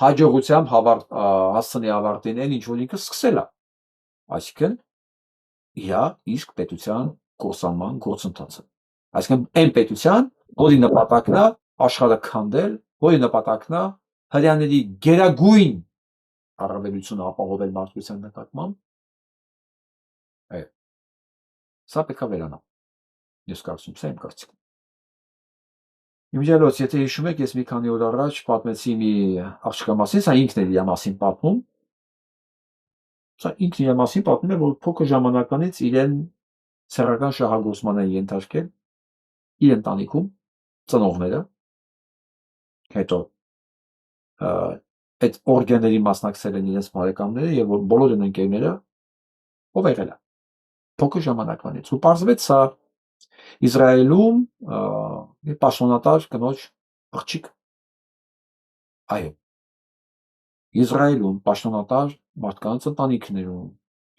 հաջողությամբ հասցնի ավարտին այն ինչ որ ինքը սկսել է, այսինքն իր իսկ պետության կորսանման գործընթացը, այսինքն այն պետության, որի նպատակն է աշխարհը քանդել, որի նպատակն է հրեաների գերագույն առավելությունը ապահովել մարդկության նկատմամբ, այո, սա պետք է վերանա, ես կարծում սա իմ կարծիքն է։ Իմիջիալոց, եթե հիշում եք, ես մի քանի օր առաջ պատմեցի մի աղջկա մասին, սա ինքն էր իր մասին պատմում, Սա ինքն իր մասին պատմում է, որ փոքր ժամանականից իրեն սեռական շահագործման են ենթարկել իր ընտանիքում ծնողները, հետո այդ օրգանների մասնակցել են իրենց բարեկամները եւ որ բոլոր են ընկերները ով եղել է փոքր ժամանակվանից ու պարզվեց սա Իսրայելում պաշտոնատար կնոջ աղջիկ այո Իսրայելում պաշտոնատար մարդկանց ընտանիքներում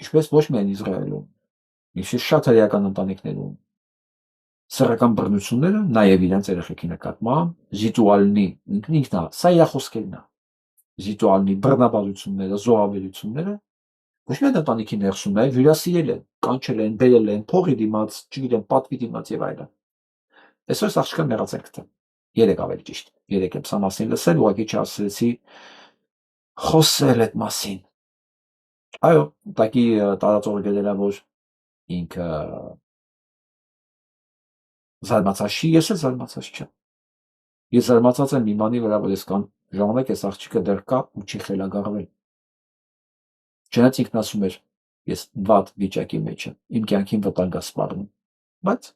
ինչպես ոչ միայն Իսրայելում ինչպես շատ հրեական ընտանիքներում սեռական բռնությունները նաև իրենց երեխեքի նկատմամբ զիտուալնի ինքնա սա իր խոսքերն է զիտուալնի բռնաբարությունները զոհաբերությունները ոչ միայն ընտանիքի ներսում այլ հյուրասիրել են կանչել են բերել են փողի դիմաց չգիտեմ պատվի դիմաց եւ այլն այսօր աղջիկը մեռած է երեք ավելի ճիշտ երեք եմ սա մասին լսել ուղղակի չասեցի խոսել այդ մասին այո տակի տարածողը գերելա որ ինքը զարմացած չի ես էլ զարմացած չեմ ես զարմացած եմ իմանի վրա որ ես կան ժամանակ այս աղջիկը դեռ կա ու չի խելագարվել չնայած ինքն ասում էր ես վատ վիճակի մեջ եմ իմ կյանքին վտանգ է սպառնում բայց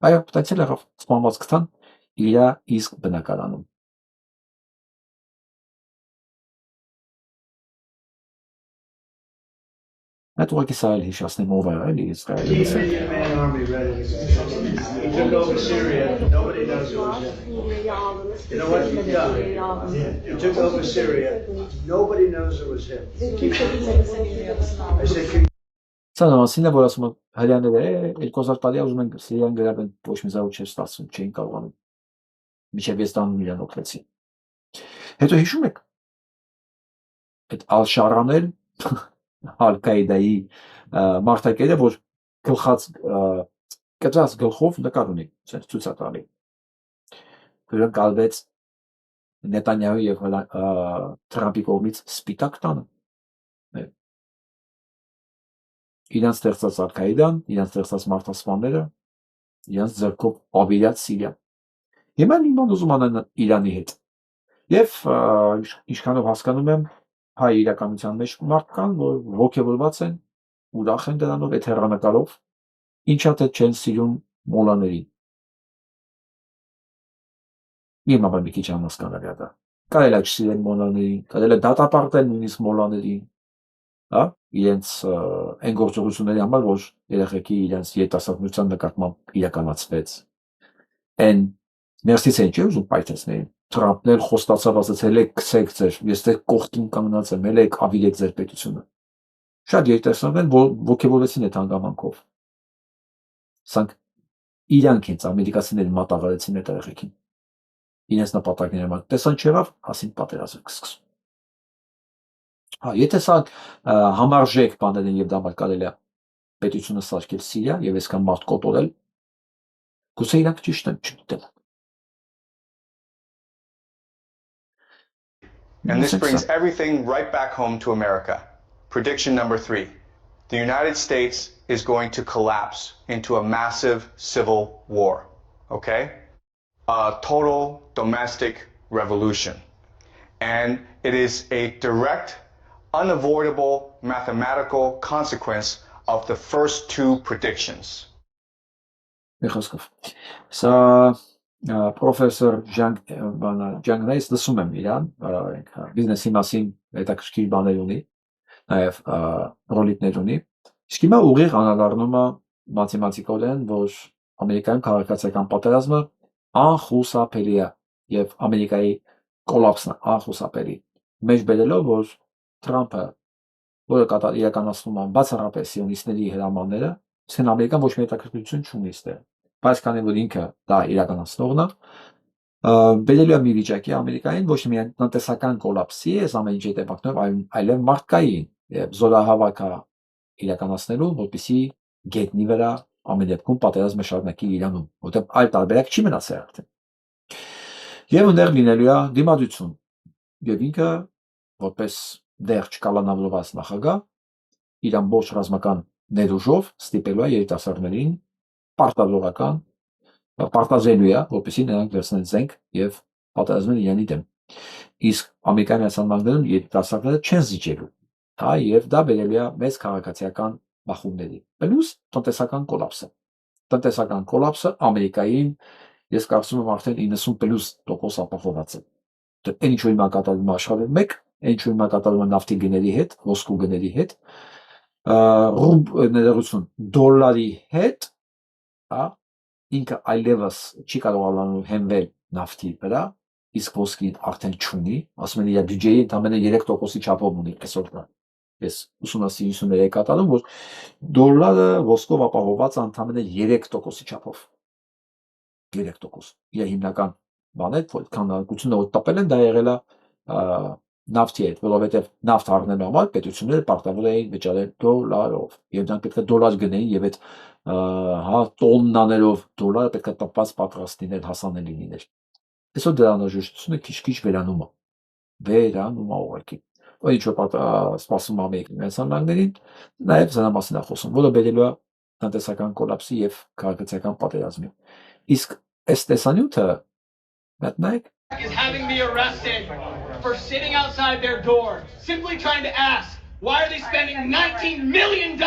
այո պտացել եղավ սպանված գտան իր իսկ բնակարանում Այդ ուղղակի սա էլ հիշացնեմ ով է էլի Իսրայելը He took over Syria. Nobody knows who was him. You know what? Yeah. He took over Syria. Nobody knows it was him. I said, Սա նամասին է, որ ասում եմ հրյաները 2000 տարի ուզում են Սիրիան գրաբեն ոչ մի զավակ չէր ստացվում, չէին կարողանում։ Մինչև ես տանում իրան օգնեցի։ Հետո հիշում եք այդ Ալ-Շարան էլ Ալ-Կաիդայի մարտակերը, որ գլխած կտրած գլխով նկար ունի, ցույցատալի։ Դրանք գալվեց Նետանյահու եւ Թրամփի կողմից սպիտակ տանը։ Իրանց ստեղծած Ալ-Կաիդան, իրանց ստեղծած մարտահրավերները, իրանց ձեռքով ավիրած Սիրիան։ Հիմա նույնն ուզում անեն Իրանի հետ։ Եվ ինչքանով հասկանում եմ, հայ իրականության մեջ մարդ կան, որ ոգևորված են, ուրախ են դրանով, այդ հեռանկարով, ինչա թե չեն սիրում մոլաներին։ Իմ ապա մի քիչ անհասկանալի է դա։ Կարելի է չսիրել մոլաներին, կարելի է դատապարտել նույնիսկ մոլաներին, հա, իրենց այն գործողությունների համար, որ երեխեքի իրենց երիտասարդության նկատմամբ իրականացվեց։ Այն ներսից են չէ ուզում պայթեցնել։ Թրամփն էլ խոստացավ ասացել է գցեք ձեր, ես դեռ կողքին կանգնած եմ, ելեք ավիրեք ձեր պետությունը։ Շատ երիտասարդներ ոգևորեցին այդ հանգամանքով։ Սրանք իրանք հենց ամերիկացիները մատաղարեցին այդ երեխեքին։ Իրենց նպատակների համար տեսան չեղավ, ասին պատերազմ կսկսում։ Հա, եթե սա համարժեք բաներ են եւ դա կարելի է պետությունը սարքել Սիրիա եւ այսքան մարդ կոտորել, գուցե իրանք ճիշտ են, չգիտեմ։ And this brings everything right back home to America. Prediction number 3. The United States is going to collapse into a massive civil war. Okay? A total domestic revolution. And it is a direct, unavoidable mathematical consequence of the first two predictions. So, Professor Ջանգնայից լսում եմ իրան, բիզնեսի մասին հետաքրքիր բաներ ունի, նաև ռոլիկներ ունի։ Իսկ հիմա ուղիղ անդրադառնում է մաթեմատիկորեն, որ Ամերիկայում քաղաքացիական պատերազմը անխուսափելի է եւ Ամերիկայի կոլապսն է անխուսափելի։ Մեջ բերելով, որ Թրամփը, որը իրականացնում է բացառապես սիոնիստների հրամանները, ասեն Ամերիկան ոչ մի հետաքրքրություն չունի այստեղ։ Բայց քանի որ ինքը դա իրականացնողն է, բերելու է մի վիճակի Ամերիկային ոչ միայն տնտեսական կոլապսի, այս ամեն ինչի հետևանքով, այլև մարդկային եւ զորահավաք իրականացնելու, որպեսզի գետնի վրա ամեն դեպքում պատերազմը շարունակի Իրանում, որտեղ այլ տարբերակ չի մնացել արդեն։ Եվ ընդեր լինելու է դիմադրություն։ Եվ ինքը որպես դեռ չկալանավորված նախագահ իր ամբողջ ռազմական ներուժով ստիպելու է երիտասարդներին պարտավորական պարտազելու է, որպեսզի նրանք վերցնեն զենք եւ պատերազմեն Իրանի դեմ։ Իսկ Ամերիկայի Միացյալ Նահանգներում երիտասարդները չեն զիջելու Հա, եւ դա բերելու է մեծ քաղաքացիական բախումների։ Պլյուս տնտեսական կոլապսը։ Տնտեսական կոլապսը Ամերիկային, ես կարծում եմ արդեն 90+ ապահոված է։ Այն ինչ որ հիմա կատարվում է աշխարհում մեկ, այն ինչ որ հիմա կատարվում է նավթի գների հետ, ոսկու գների հետ, ներողություն, դոլարի հետ, հա, ինքը այլևս չի կարողանում հենվել նավթի վրա, իսկ ոսկին արդեն չունի, ասում են իր բյուջեի ընդամենը 3%-ի չափով ունի այսօր դա։ Ես ուսումնասիրություններ եմ կատարում, որ դոլարը ոսկով ապահոված է ընդամենը 3%-ի չափով։ 3%։ Իր հիմնական բանը, քանակությունը որ տպել են, դա եղել է նավթի հետ, որովհետև նավթ առնելու համար պետությունները պարտավոր էին վճարել դոլարով, եւ դրանք պետք է դոլար գնեին, եւ այդ հա տոննաներով դոլարը պետք է տպված պատրաստ լիներ, հասանելի լիներ։ Այսօր դրա անհրաժեշտությունը քիչ-քիչ վերանում է ուղղակի։ Ու ինչ որ սպասում է Ամերիկացիներին, նաեւ զանա մասին է խոսում, որը բերելու է տնտեսական կոլապսի եւ քաղաքացիական պատերազմի։ Իսկ այս տեսանյութը մատնայք is having me arrested for sitting outside their door, simply trying to ask, why are they spending $19 million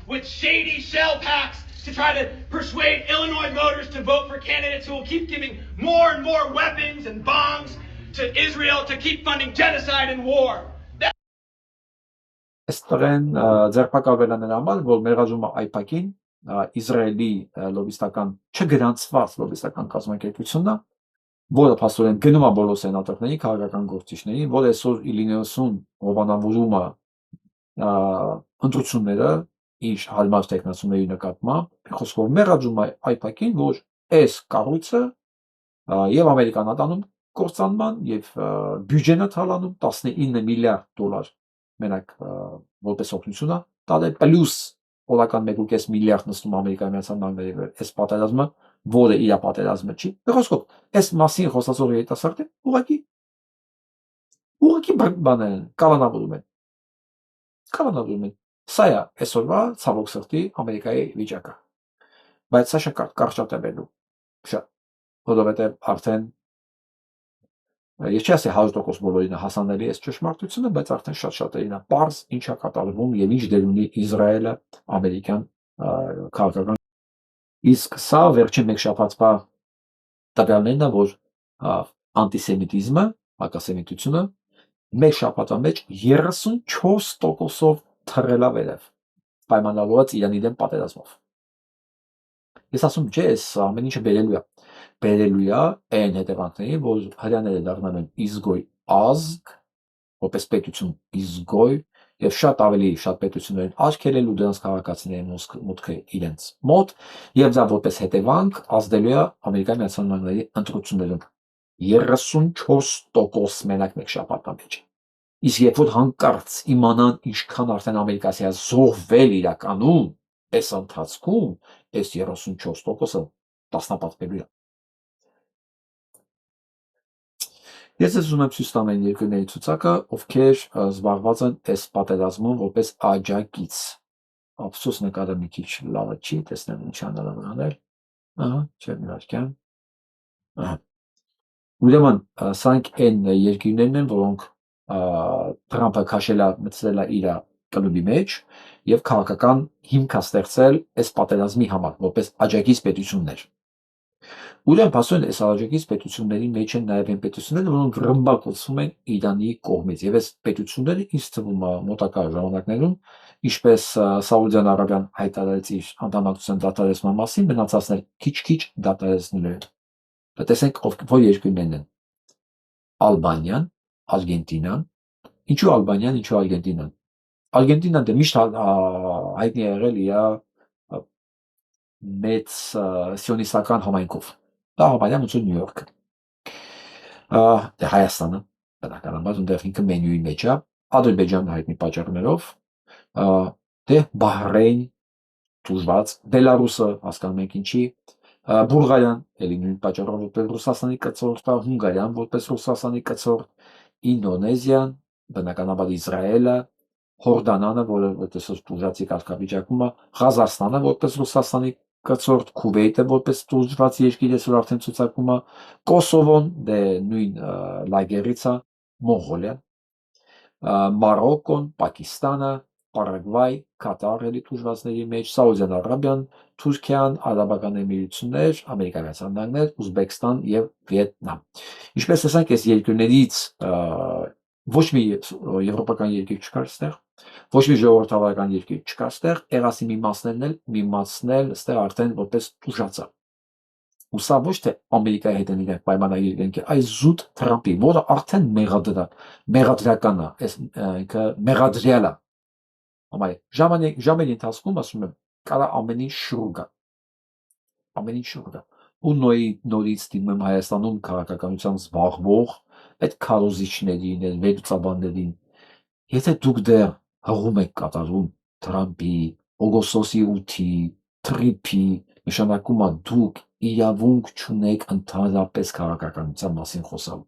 with shady shell packs to try to persuade Illinois voters to vote for candidates who will keep giving more and more weapons and bombs to Israel to keep funding genocide and war? Այստեղեն ձերբակալվել է նրա համար, որ մեղադրում է AIPAC-ին, Իսրայելի լոբիստական չգրանցված լոբիստական կազմակերպությունն է, որը փաստորեն գնում է բոլոր սենատորների, քաղաքական գործիչների, որ այսօր Իլինոյսում հովանավորում է ընտրությունները իր հարմար տեխնացուների նկատմամբ, խոսքով մեղադրում է AIPAC-ին, որ այս կառույցը եւ Ամերիկան ատանում կործանման եւ բյուջեն է թալանում $19 միլիարդ մենակ որպես օգնություն է տալել, պլյուս օրական 1.5 միլիարդ նստում Ամերիկայի Միացյալ Նահանգների վրա այս պատերազմը, որը իր պատերազմը չի։ Խոսքով, այս մասին խոսածող երիտասարդը ուղղակի բանը կալանավորում են։ Սա է այսօրվա ցավոք սրտի Ամերիկայի վիճակը։ Բայց սա կարճատ է բերելու։ Շատ, որովհետև արդեն ես չի ասի 100% բոլորին հասանելի է ճշմարտությունը, բայց արդեն շատ-շատերին է պարզ ինչ է կատարվում եւ ինչ դեր ունի Իսրայելը ամերիկյան քաղաքական։ Իսկ սա վերջին մեկ շաբաթվա տվյալներն է, որ անտիսեմիտիզմը, հակասեմիտությունը մեկ շաբաթվա մեջ 34%-ով թռել է վերև, պայմանավորված Իրանի դեմ պատերազմով։ Ես ասում չէ, այս ամեն ինչը բերելու է այն հետևանքների, որ հրյաները դառնալու են իզգոյ ազգ, որպես պետություն իզգոյ, եւ շատ ավելի շատ պետություններ աչքերելու դրանց քաղաքացիների մուտքը իրենց մոտ, եւ դա որպես հետևանք ազդելու է Ամերիկայի Միացյալ Նահանգների ընտրություններում 34% մենակ մեկ շաբաթվա մեջ։ Իսկ երբ որ հանկարծ իմանան ինչքան արդեն ամերիկացի է զոհվել իրականում այս ընթացքում, այս 34%-ը տասնապատկելու է։ Ես ուզում եմ ցույց տամ այն երկրների ցուցակը, ովքեր զբաղված են այս պատերազմում որպես աջակից։ Ափսոս նկարը մի քիչ լավը չի, տեսնեմ ինչ անհնարել։ Ահա, չէ, իհարկե։ Ահա։ Ուրեմն, սրանք այն երկրներն են, որոնք Թրամփը քաշել է, մտցրել է իր կլուբի մեջ եւ քաղաքական հիմք է ստեղծել այս պատերազմի համար, որպես աջակից պետություններ։ Ուրեմն փաստորեն այս աջակից պետությունների մեջ են նաև այն պետությունները, որոնք ռմբակոծվում են Իրանի կողմից, եւ այս պետությունները ինձ թվում է մոտակա ժամանակներում, ինչպես Սաուդյան Արաբիան հայտարարեց իր անդամակցության դադարեցման մասին, մնացածներ քիչ-քիչ դադարեցնելու են։ Տեսենք որ երկրներն են։ Ալբանիան, Արգենտինան, ինչու Ալբանիան, ինչու Արգենտինան։ Արգենտինան դե միշտ հայտնի է եղել իր մեծ սիոնիստական համայնքով։ Դա Ալբանիան ոնց որ Նյու Յորքը։ Դե Հայաստանը, բնականաբար այնտեղ ինքը մենյուի մեջ է, Ադրբեջանը հայտնի պատճառներով, դե Բահրեյն, դժվար, Բելարուսը հասկանում ենք ինչի, Բուլղարիան, էլի նույն պատճառով որպես Ռուսաստանի կցորդ, Հունգարիան որպես Ռուսաստանի կցորդ, Ինդոնեզիան, բնականաբար Իսրայելը, Հորդանանը, որը որպես դժվարի կարգավիճակում է, Ղազախստանը որպես Ռուսաստանի կցորդ, Քուվեյթը որպես դժվար երկիր է, որ արդեն ցուցակում է, Կոսովոն, դե նույն լագերից է, Մոնղոլիան։ Մարոկոն, Պակիստանը, Պարագվայ, Կատար էլի թուժվածների մեջ, Սաուդյան Արաբիան, Թուրքիան, Արաբական Էմիրություններ, Ամերիկացիան Նահանգներ, Ուզբեկստան եւ Վիետնամ։ Ինչպես տեսանք, այս երկրներից ոչ մի եվրոպական երկիր չկար այստեղ, ոչ մի ժողովրդավարական երկիր չկար այստեղ, եղասի մի մասն էլ այստեղ արդեն որպես տուժածա։ Ու սա ոչ թե Ամերիկայի հետ են իրենք պայմանագիր գնք, այլ զուտ Թրամփի, որը արդեն մեղադրական է, ինքը մեղադրյալ է։ Ամայ ժամերի ընթացքում ասում եմ, կարա ամեն ինչ շուռ գա։ Ամեն ինչ շուռ գա։ Ու նորից դիմում Հայաստանում քաղաքականությամբ զբաղվող այդ քարոզիչներին, այդ վերլուծաբաններին, եթե դուք դեռ հղում եք կատարում Թրամփի, Օգոստոսի 8-ի, Թրիփի, նշանակում է դուք իրավունք չունեք ընդհանրապես քաղաքականության մասին խոսալու։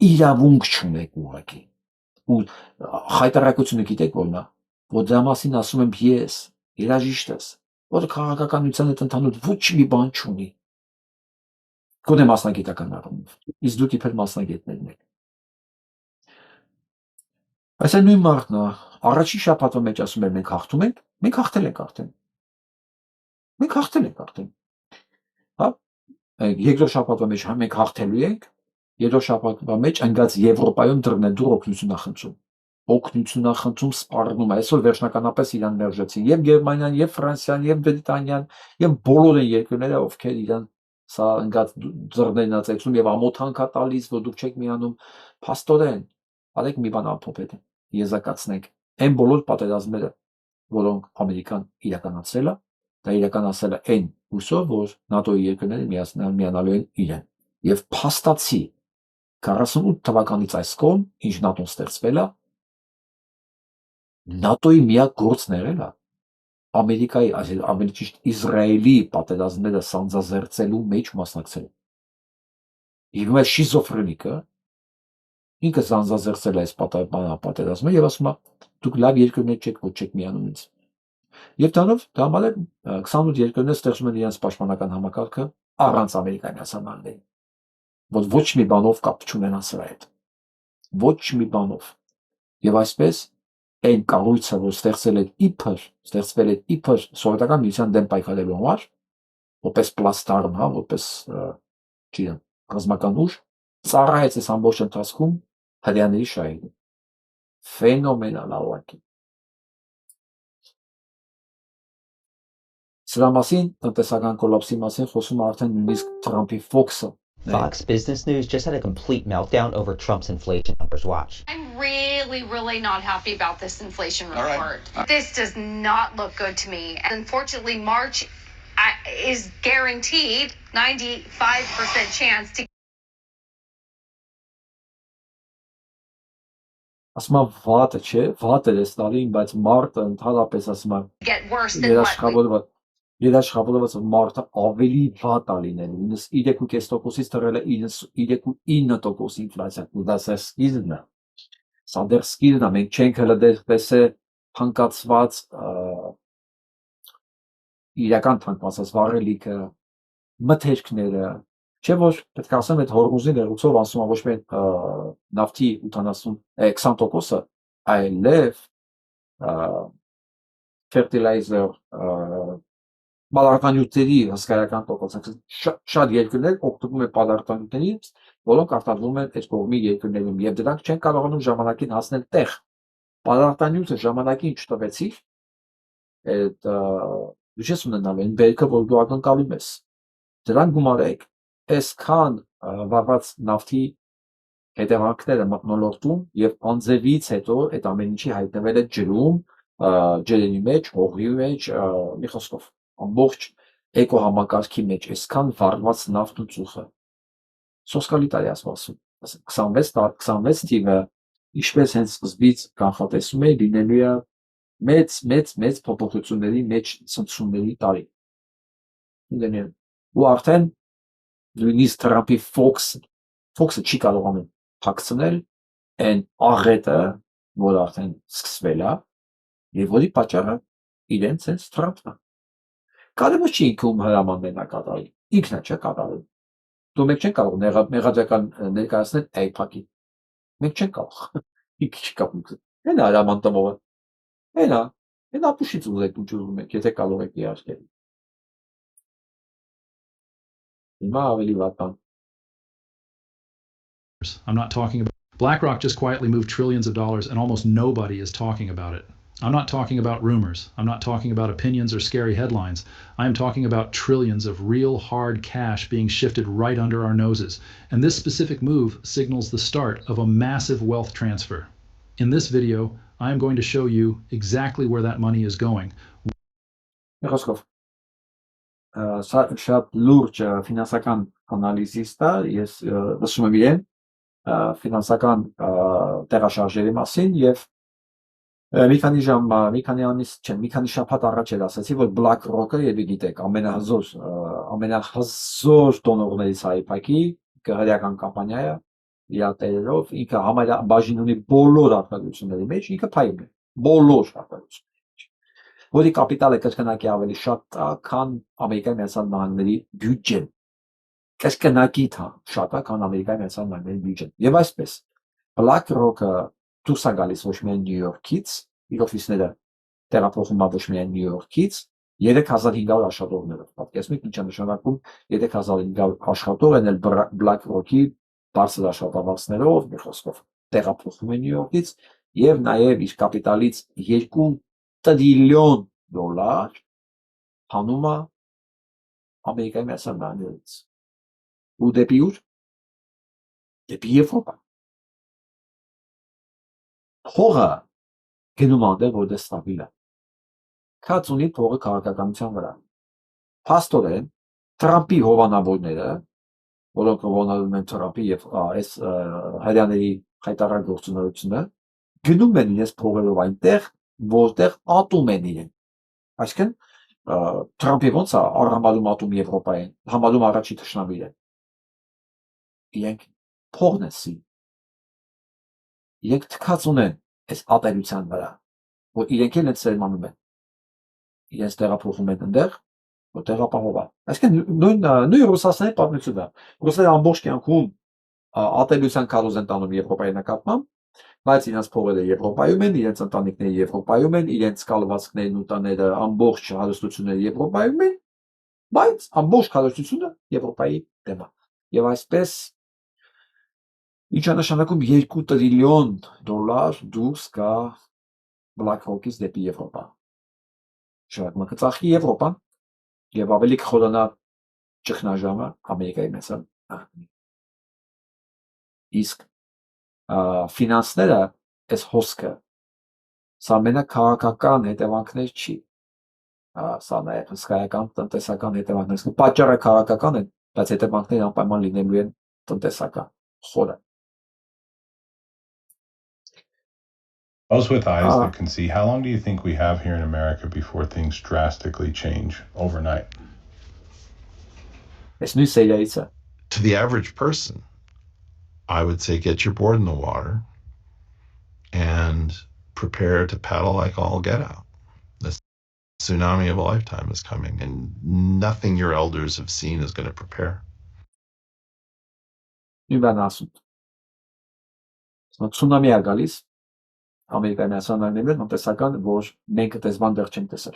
Իրավունք չունեք ուղղակի։ Ու խայտարակությունը գիտեք որն է, որ դրա մասին ասում եմ ես, երաժիշտս, որը քաղաքականության հետ ընդհանուր ոչ մի բան չունի։ Գոնե մասնագիտական առումով։ Իսկ դուք իբր մասնագետներն եք։ Այս նույն մարդն է, առաջին շաբաթվա մեջ ասում էր մենք հաղթում ենք, մենք հաղթել ենք արդեն։ Մենք հաղթել ենք արդեն։ Հա, երկրորդ շաբաթվա մեջ մենք հաղթելու ենք, երրորդ շաբաթվա մեջ ընկած Եվրոպայում դռնեդուր օգնություն նախընտրում սպառնում է։ Այսօր վերջնականապես իրան մերժեցին եւ Գերմանիան, եւ Ֆրանսիան, եւ Բրիտանիան, եւ բոլոր այն երկրները, ովքեր իրան սա ընկած դռներն ածեցում եւ ամոթանքա տալիս, որ դուք չեք միանում, փաստորեն, արեք մի բան ամփոփեք, եզակացնենք այն բոլոր պատերազմները, որոնք Ամերիկան իրականացրել է, դա իրականացել է այն հույսով, որ ՆԱՏՕ-ի երկրները միանալու են իրեն։ Եվ փաստացի 48 թվականից այս կողմ, ինչ ՆԱՏՕ-ն ստեղծվել է, ՆԱՏՕ-ի միակ գործն եղել է Ամերիկայի, ավելի ճիշտ Իսրայելի պատերազմները սանձազերծելու մեջ մասնակցել։ Եվ մեր շիզոֆրենիկը ինքը սանձազերծել է այս պատերազմը եւ ասում է դուք լավ երկրներ չեք, ոչ չեք միանում ինձ։ Եվ դրանով դա համար է 28 երկրներ ստեղծում են իրենց պաշտպանական համակարգը առանց Ամերիկայի Միացյալ Նահանգների, որ ոչ մի բանով կապ չունենան սրա հետ։ Ոչ մի բանով։ Եվ այսպես այն կառույցը, որ ստեղծվել է իբր սովետական միության դեմ պայքարելու համար, որպես պլաստարմ, հա, որպես ռազմական ուժ, ծառայեց այս ամբողջ ընթացքում հրեաների շահերին։ Ֆենոմենալ ավակի։ Սրա մասին, տնտեսական կոլապսի մասին խոսում է արդեն նույնիսկ Թրամփի Fox-ը։ Fox Business News just had a complete meltdown over Trump's inflation numbers. Watch. I'm really not happy about this inflation report. This does not look good to me. And unfortunately, March is guaranteed 95% chance to ասում եմ վատը չէ, վատը է ստալին, բայց մարտը ընդհանրապես ասում եմ երաշխավորված մարտը ավելի վատ է լինելու, 3.5%-ից դրել է 99% ինֆլյացիա, ու դա սկիզբն է, սա դեռ սկիզբն է, մենք չենք հələ տեսել թանկացված իրական թանկացած վառելիքը, մթերքները, չէ որ պետք է ասեմ այդ հորմուզի ներուծով ասում ոչ միայն նավթի 20%-ը, այլև fertilizer պարարտանյութերի հսկայական տոկոսը, շատ երկրներ օգտվում են պարարտանյութերից, որոնք արտադրվում են այդ կողմի երկրներում, եւ դրանք չեն կարողանում ժամանակին հասնել տեղ։ Պարարտանյութը ժամանակին չտվեցի, այդ ուժես ունենալ այն բերքը, որ դու ակնկալում ես։ Դրան գումարեք, այսքան վառված նավթի հետևանքները մթնոլորտում եւ անձևից հետո այդ ամեն ինչի հայտնվել է ջրում, ջրերի մեջ, հողի մեջ, մի խոսքով ամբողջ էկոհամակարգի մեջ այսքան վառված նավթ ու ծուխը։ Սոսկալի տարի ասում, 26 թիվը ինչպես հենց սկզբից կանխատեսում է լինելու է մեծ փոփոխությունների մեջ ցնցումների տարի։ Ու արդեն նույնիսկ Թրամփի Fox-ը չի կարողանում փակցնել այն աղետը, որ արդեն սկսվել է, եւ որի պատճառը իրենց հենց Թրամփն է։ Կարևոր չի ինքում հրամաններն է կատարել, ինքն է չէ կատարել։ Դու մենք չենք կարող մեղադրական ներկայացնել AIPAC-ին։ Մենք չենք կարող։ քիչ կապուց։ Հենա հրաման տվողը։ Հենա ապուշից ուզեք ու ջուրում եք, եթե կարող եք իհարկե։ Հիմա ավելի վատ բան։ I'm not talking about BlackRock just quietly moved trillions of dollars and almost nobody is talking about it. I'm not talking about rumors. I'm not talking about opinions or scary headlines. I am talking about trillions of real hard cash being shifted right under our noses. And this specific move signals the start of a massive wealth transfer. In this video, I am going to show you exactly where that money is going. Խոսքով շատ լուրջ ֆինանսական անալիզիստ է, ես լսում եմ իրեն ֆինանսական տեղաշարժերի մասին եւ մի քանի շաբաթ առաջ էլ ասացի, որ BlackRock-ը եւի գիտեք ամենահզոր տոնողներից հայփակի գերական կամպանիա է, իր տերերով ինքը համարյա բաժին ունի բոլոր արտադրությունների մեջ, ինքը փայում է բոլոր արտադրությունների մեջ, որի կապիտալը կրկնակի ավելի շատ է, քան Ամերիկայի Միացյալ Նահանգների բյուջեն, կրկնակի շատ է, քան Ամերիկայի Միացյալ Նահանգների բյուջեն, եւ այսպես BlackRock-ը դուրս է գալիս ոչ միայն Նյու Յորքից, իր օֆիսները տեղափոխում է ոչ միայն Նյու Յորքից, 3500 աշխատողներով, պատկերացնում եք ինչ է նշանակում 3500 աշխատող են էլ BlackRock-ի բարձր աշխատավարձներով, մի խոսքով տեղափոխում է Նյու Յորքից եւ նաեւ իր կապիտալից $2 տրիլիոն հանում է Ամերիկայի Միացյալ Նահանգներից ու դեպի ուր դեպի Եվրոպա փողը գնում անդեր որտեղ ստաբիլ է քաց ունի փողը քաղաքականության վրա փաստորեն Թրամփի հովանավորները որոնք հովանավորում են Թրամփի եւ այս հայրյաների հայտարար գործունեությունը գնում են իրենց փողերով այնտեղ որտեղ ատում են իրեն այսինքն Թրամփի ոնց է արհամարում ատում Եվրոպային համարում առաջի թշնամին իրեն իրենք փողն են սի իրենք թքած ունեն այս ատելության վրա, որ իրենք էլ են սերմանում են, իրենց տեղափոխում են ընդեղ, որտեղ ապահով է։ Այսինքն նույն ռուսացիների պատմությունն է։ Ռուսները ամբողջ կյանքում ատելության քարոզ են տանում Եվրոպայի նկատմամբ, բայց իրենց փողերը Եվրոպայում են, իրենց ընտանիքները Եվրոպայում են, իրենց կալվածքներն ու տաները ամբողջ հարստությունները Եվրոպայում են, բայց ամբողջ հարստությունը Եվրոպայի դեմ է։ Եվ այսպես Ինչ է նշանակում $2 տրիլիոն դուրս գա BlackRock-ից դեպի Եվրոպա։ Շարունակում կծախի Եվրոպան եւ ավելի կխորանա ճգնաժամը Ամերիկայի Միացյալ Նահանգների։ Իսկ ֆինանսները, այս հոսքը, սա մենակ քաղաքական հետևանքներ չի։ Սա նաեւ հսկայական տնտեսական հետևանքներ։ Պատճառը քաղաքական է, բայց հետևանքները անպայման լինելու են տնտեսական խորը։ Those with eyes that can see, how long do you think we have here in America before things drastically change overnight? To the average person, I would say get your board in the water and prepare to paddle like all get out. The tsunami of a lifetime is coming, and nothing your elders have seen is going to prepare. Tsunami է գալիս Ամերիկայի Միացյալ Նահանգների տնտեսական, որ մենք տեսման դեռ չենք տեսել։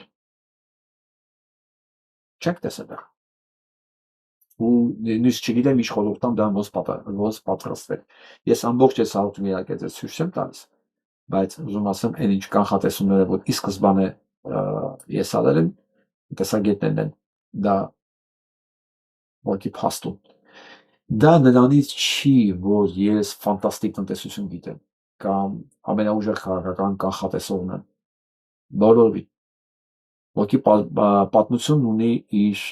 Չենք տեսել դեռ։ Ու նույնիսկ չգիտեմ ինչ խորհուրդամ դա ոնց պատրաստվել։ Ես ամբողջ այս հաղորդումը իհարկե ձեզ ցույց չեմ տալիս, բայց ուզում ասեմ, այն ինչ կանխատեսումները, որ ի սկզբանե ես արել եմ, տեսագետներն են դա որքի փաստում։ Դա նրանից չի, որ ես ֆանտաստիկ տնտեսություն գիտեմ կամ ամենաուժեղ քաղաքական կանխատեսողն եմ։ Բոլորի որքի պատմությունն ունի իր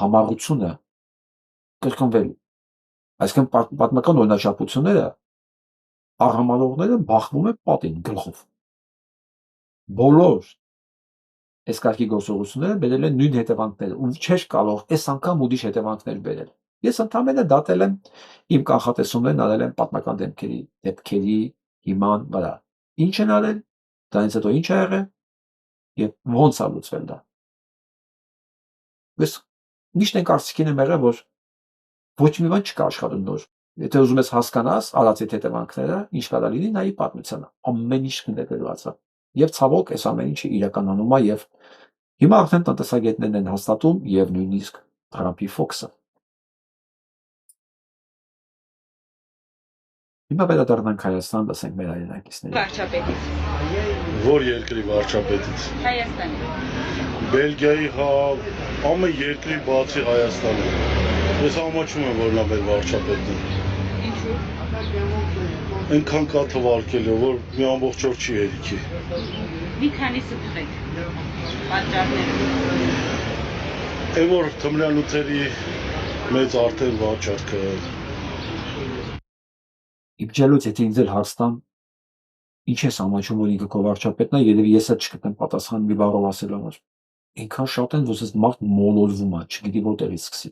համառությունը կրկնվելու։ Այսինքն պատմական օրինաչափությունները արհամարողները բախվում են պատին գլխով։ Բոլոր այս կարգի գործողությունները բերել են նույն հետևանքները, ու չէր կարող այս անգամ ուրիշ հետևանքներ բերել։ Ես ընդհանրապես դատել եմ իմ կանխատեսումներն արել եմ պատմական դեպքերի հիման վրա։ Ինչ են արել, դրանից հետո ինչ է եղել եւ ոնց է լուծվել դա։ Ես միշտ այն կարծիքին եմ եղել, որ ոչ մի բան չկա աշխարհում նոր։ Եթե ուզում ես հասկանաս արածի հետևանքները, ինչ կարա լինի, նայի պատմությանը, ամեն ինչ գրված է։ Եվ ցավոք, այս ամեն ինչը իրականանում է եւ հիմա արդեն տնտեսագետներն են հաստատում եւ նույնիսկ Թրամփի Ֆոքսը։ Հիմա վերադառնանք Հայաստան, լսենք մեր հայրենակիցներին։ Վարչապետից։ Որ երկրի վարչապետից։ Հայաստանի։ Բելգիայի ամեն երկրի բացի Հայաստանի։ Ես համաչում եմ, որ նա մեր վարչապետն է։ Ինչու՞։ Այնքան կա թվարկել է, որ մի ամբողջ օր չի հերիքի։ Մի քանի սփռեք։ Պատճառները։ Այն որ թմրանյութերի մեծ արդեն վաճառքը։ Իբջելուց եթե ինձ էլ հարցնան, ինչ ես ամաչում, որ ինքը քո վարչապետն է, երևի ես էլ չգտնեմ պատասխան մի բառով ասել համար։ Այնքան շատ են, որ ես մարդ մոլորվում է, չգիտի որտեղից սկսի։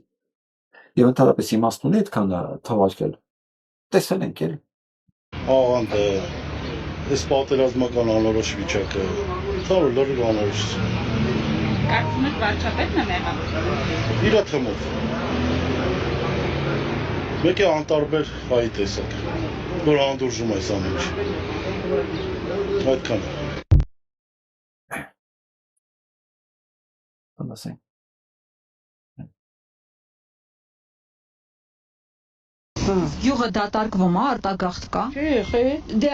Եվ ընդհանրապես իմաստ ունի այդքան թվարկել։ Տեսել ենք էլ։ Աղանդ է, այս պատերազմական անորոշ վիճակը, ցավոք լրիվ անորոշ։ Կարծում եք վարչապետն է մեղավոր։ Իրա թմով։ Մեկ է անտարբեր հայի տեսակ, որ հանդուրժում այս ամեն ինչ։ Այդքան է։ Ասենք։ Յուղը դատարկվում է, արտագաղթ կա։ Չէ, դե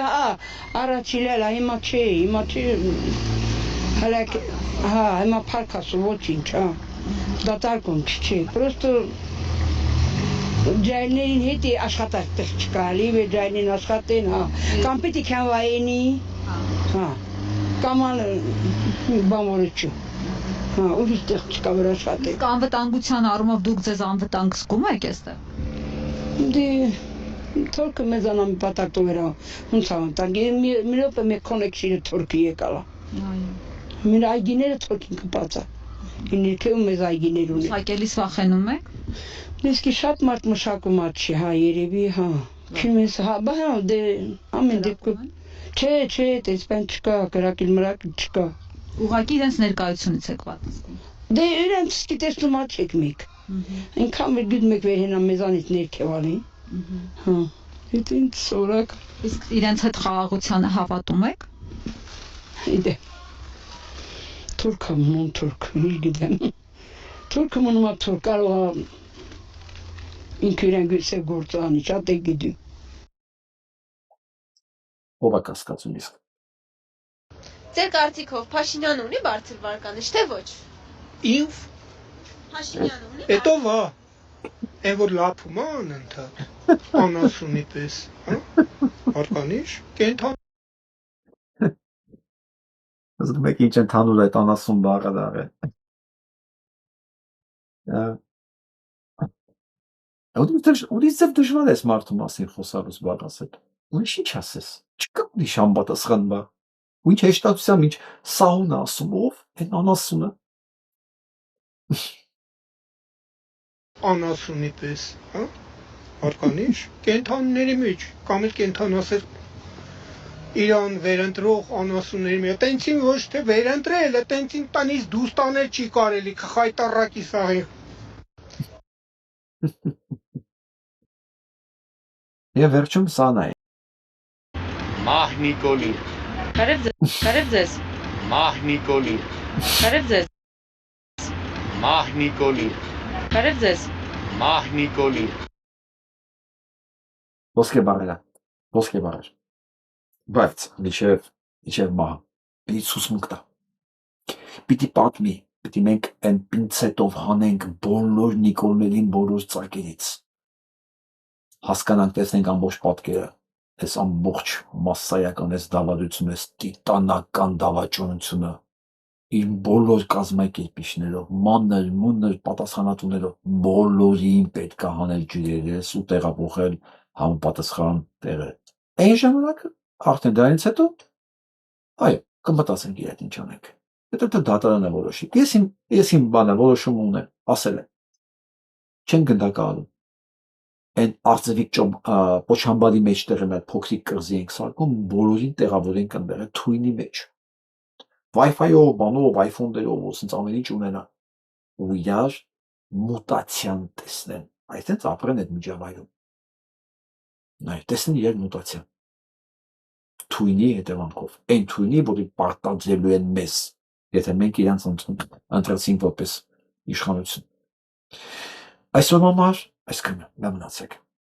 առաջիլել, հիմա չի, հլակ, հիմա փառք ասու, ոչինչ, դատարկում չի, պրոստը ջայլներին հետ աշխատակ տեղ չկա, լիվ է ջայլին աշխատեն, կամ պիտի կան վայենի, կամ բամորը չու, ուրիշ տեղ չկա վր աշխատեք։ Իսկ անվտանգության առումով դուք ձեզ անվտանգ զգում եք այստեղ։ Դե թորքը մեզանա մի պատակտով էր հունց ավանտանգ, մի րոպե մեկ կոնեքշինը թորքը եկալա։ Մեր այգիները թորքին կպած է, իներքեում մեզ այգիներ ունի։ Մշակելիս վախենում եք։ Իսկի շատ մարդ մշակում աչի, երևի, Չեմ ես, դե ամեն դեպքում, չէ, տես բան չկա, կրակիլ մրակիլ չկա։ Ուղղակի իրենց ներկայությունից եք պատասխանում։ Դե իրենց տեսնում աչեք մեկ։ Այնքան մեր գյուտ մեկ վերհենա մեզանից ներքևալի։ Հետ ինձ սորակ։ Իսկ իրենց հետ խաղաղությանը հավատում եք։ Իդե։ Թուրքը մնում թուրք, գիտեմ։ Թուրքը մնում թուրք, կարող է ինքը իրեն գույսը գործանի, շատ է գիտում։ Ով է կասկածում իսկ։ Ձեր կարծիքով Փաշինյանը ունի բարձր վարկանիշ, թե ոչ։ Ինձ Փաշինյանը ունի։ Էտո վա։ Այն որ լափում է անընդհատ, անասունի պես, վարկանիշ, կենթան։ Զգում եք ինչ ընդհանուր այդ անասուն բառը դաղ է։ Ուրիշ ձև դժվար ես մարդու մասին խոսալուց բառ ասել։ Ուրիշ ինչ ասես։ Չկա ուրիշ անպատասխան բառ։ Ու ինչ հեշտացությամբ ինչ սահուն ասում ով, այն անասունը։ Անասունի պես, վարկանիշ, կենթանների մեջ, կամ էլ կենթան ասել իրան վերընտրող անասունների մեջ, տենցին ոչ թե վերընտրել, տենցին տնից դուրս տանել չի կարելի, խայտառակի սաղի։ Եվ վերջում սան է։ Մահ Նիկոլի։ Կարև ձեզ։ Մահ Նիկոլի։ Կարև ձեզ։ Մահ Նիկոլի։ Կարև ձեզ։ Մահ Նիկոլի։ Ոսկե բառեր։ Բայց միջև մահ, պիտի ցուսմունք տա։ Պիտի պատմի, պիտի մենք այն պինցետով հանենք բոլոր Նիկոլներին բոլոր ծագերից։ Հասկանանք, տեսնենք ամբողջ պատկերը, այս ամբողջ մասսայական այս դավադրությունը, այս տիտանական դավաճանությունը, իր բոլոր կազմակերպիչներով, մանր, մունր պատասխանատուներով, բոլորին պետք է հանել ջրերես ու տեղափոխել համապատասխան տեղը։ Այն ժամանակը արդեն դրանից հետո, այո, կմտածենք իր հետ ինչ անենք։ Հետո դա դատարանը որոշի։ Ես իմ բանը որոշում ունեմ, ասել եմ։ Չեն գնդակահարում։ Այն արծվիկ պոչամբարի մեջտեղ են այդ փոքրիկ կղզի ենք սարքում, բոլորին տեղավորենք ընդեղ թույնի մեջ։ Wi-Fi-ով, բանով, iPhone-երով, ասենց ամեն ինչ ունենան։ Ու իրար մուտացիան տեսնեն։ Այսինքն ապրեն այդ միջավայրում։ Նայ, տեսնեն իրար մուտացիա։ Թույնի հետևանքով։ Այն թույնի, որի պարտադրելու են մեզ, եթե մենք իրանց ընտրեցինք որպես իշխանություն։ Այսօր համար այսքանը, լավ մնացեք։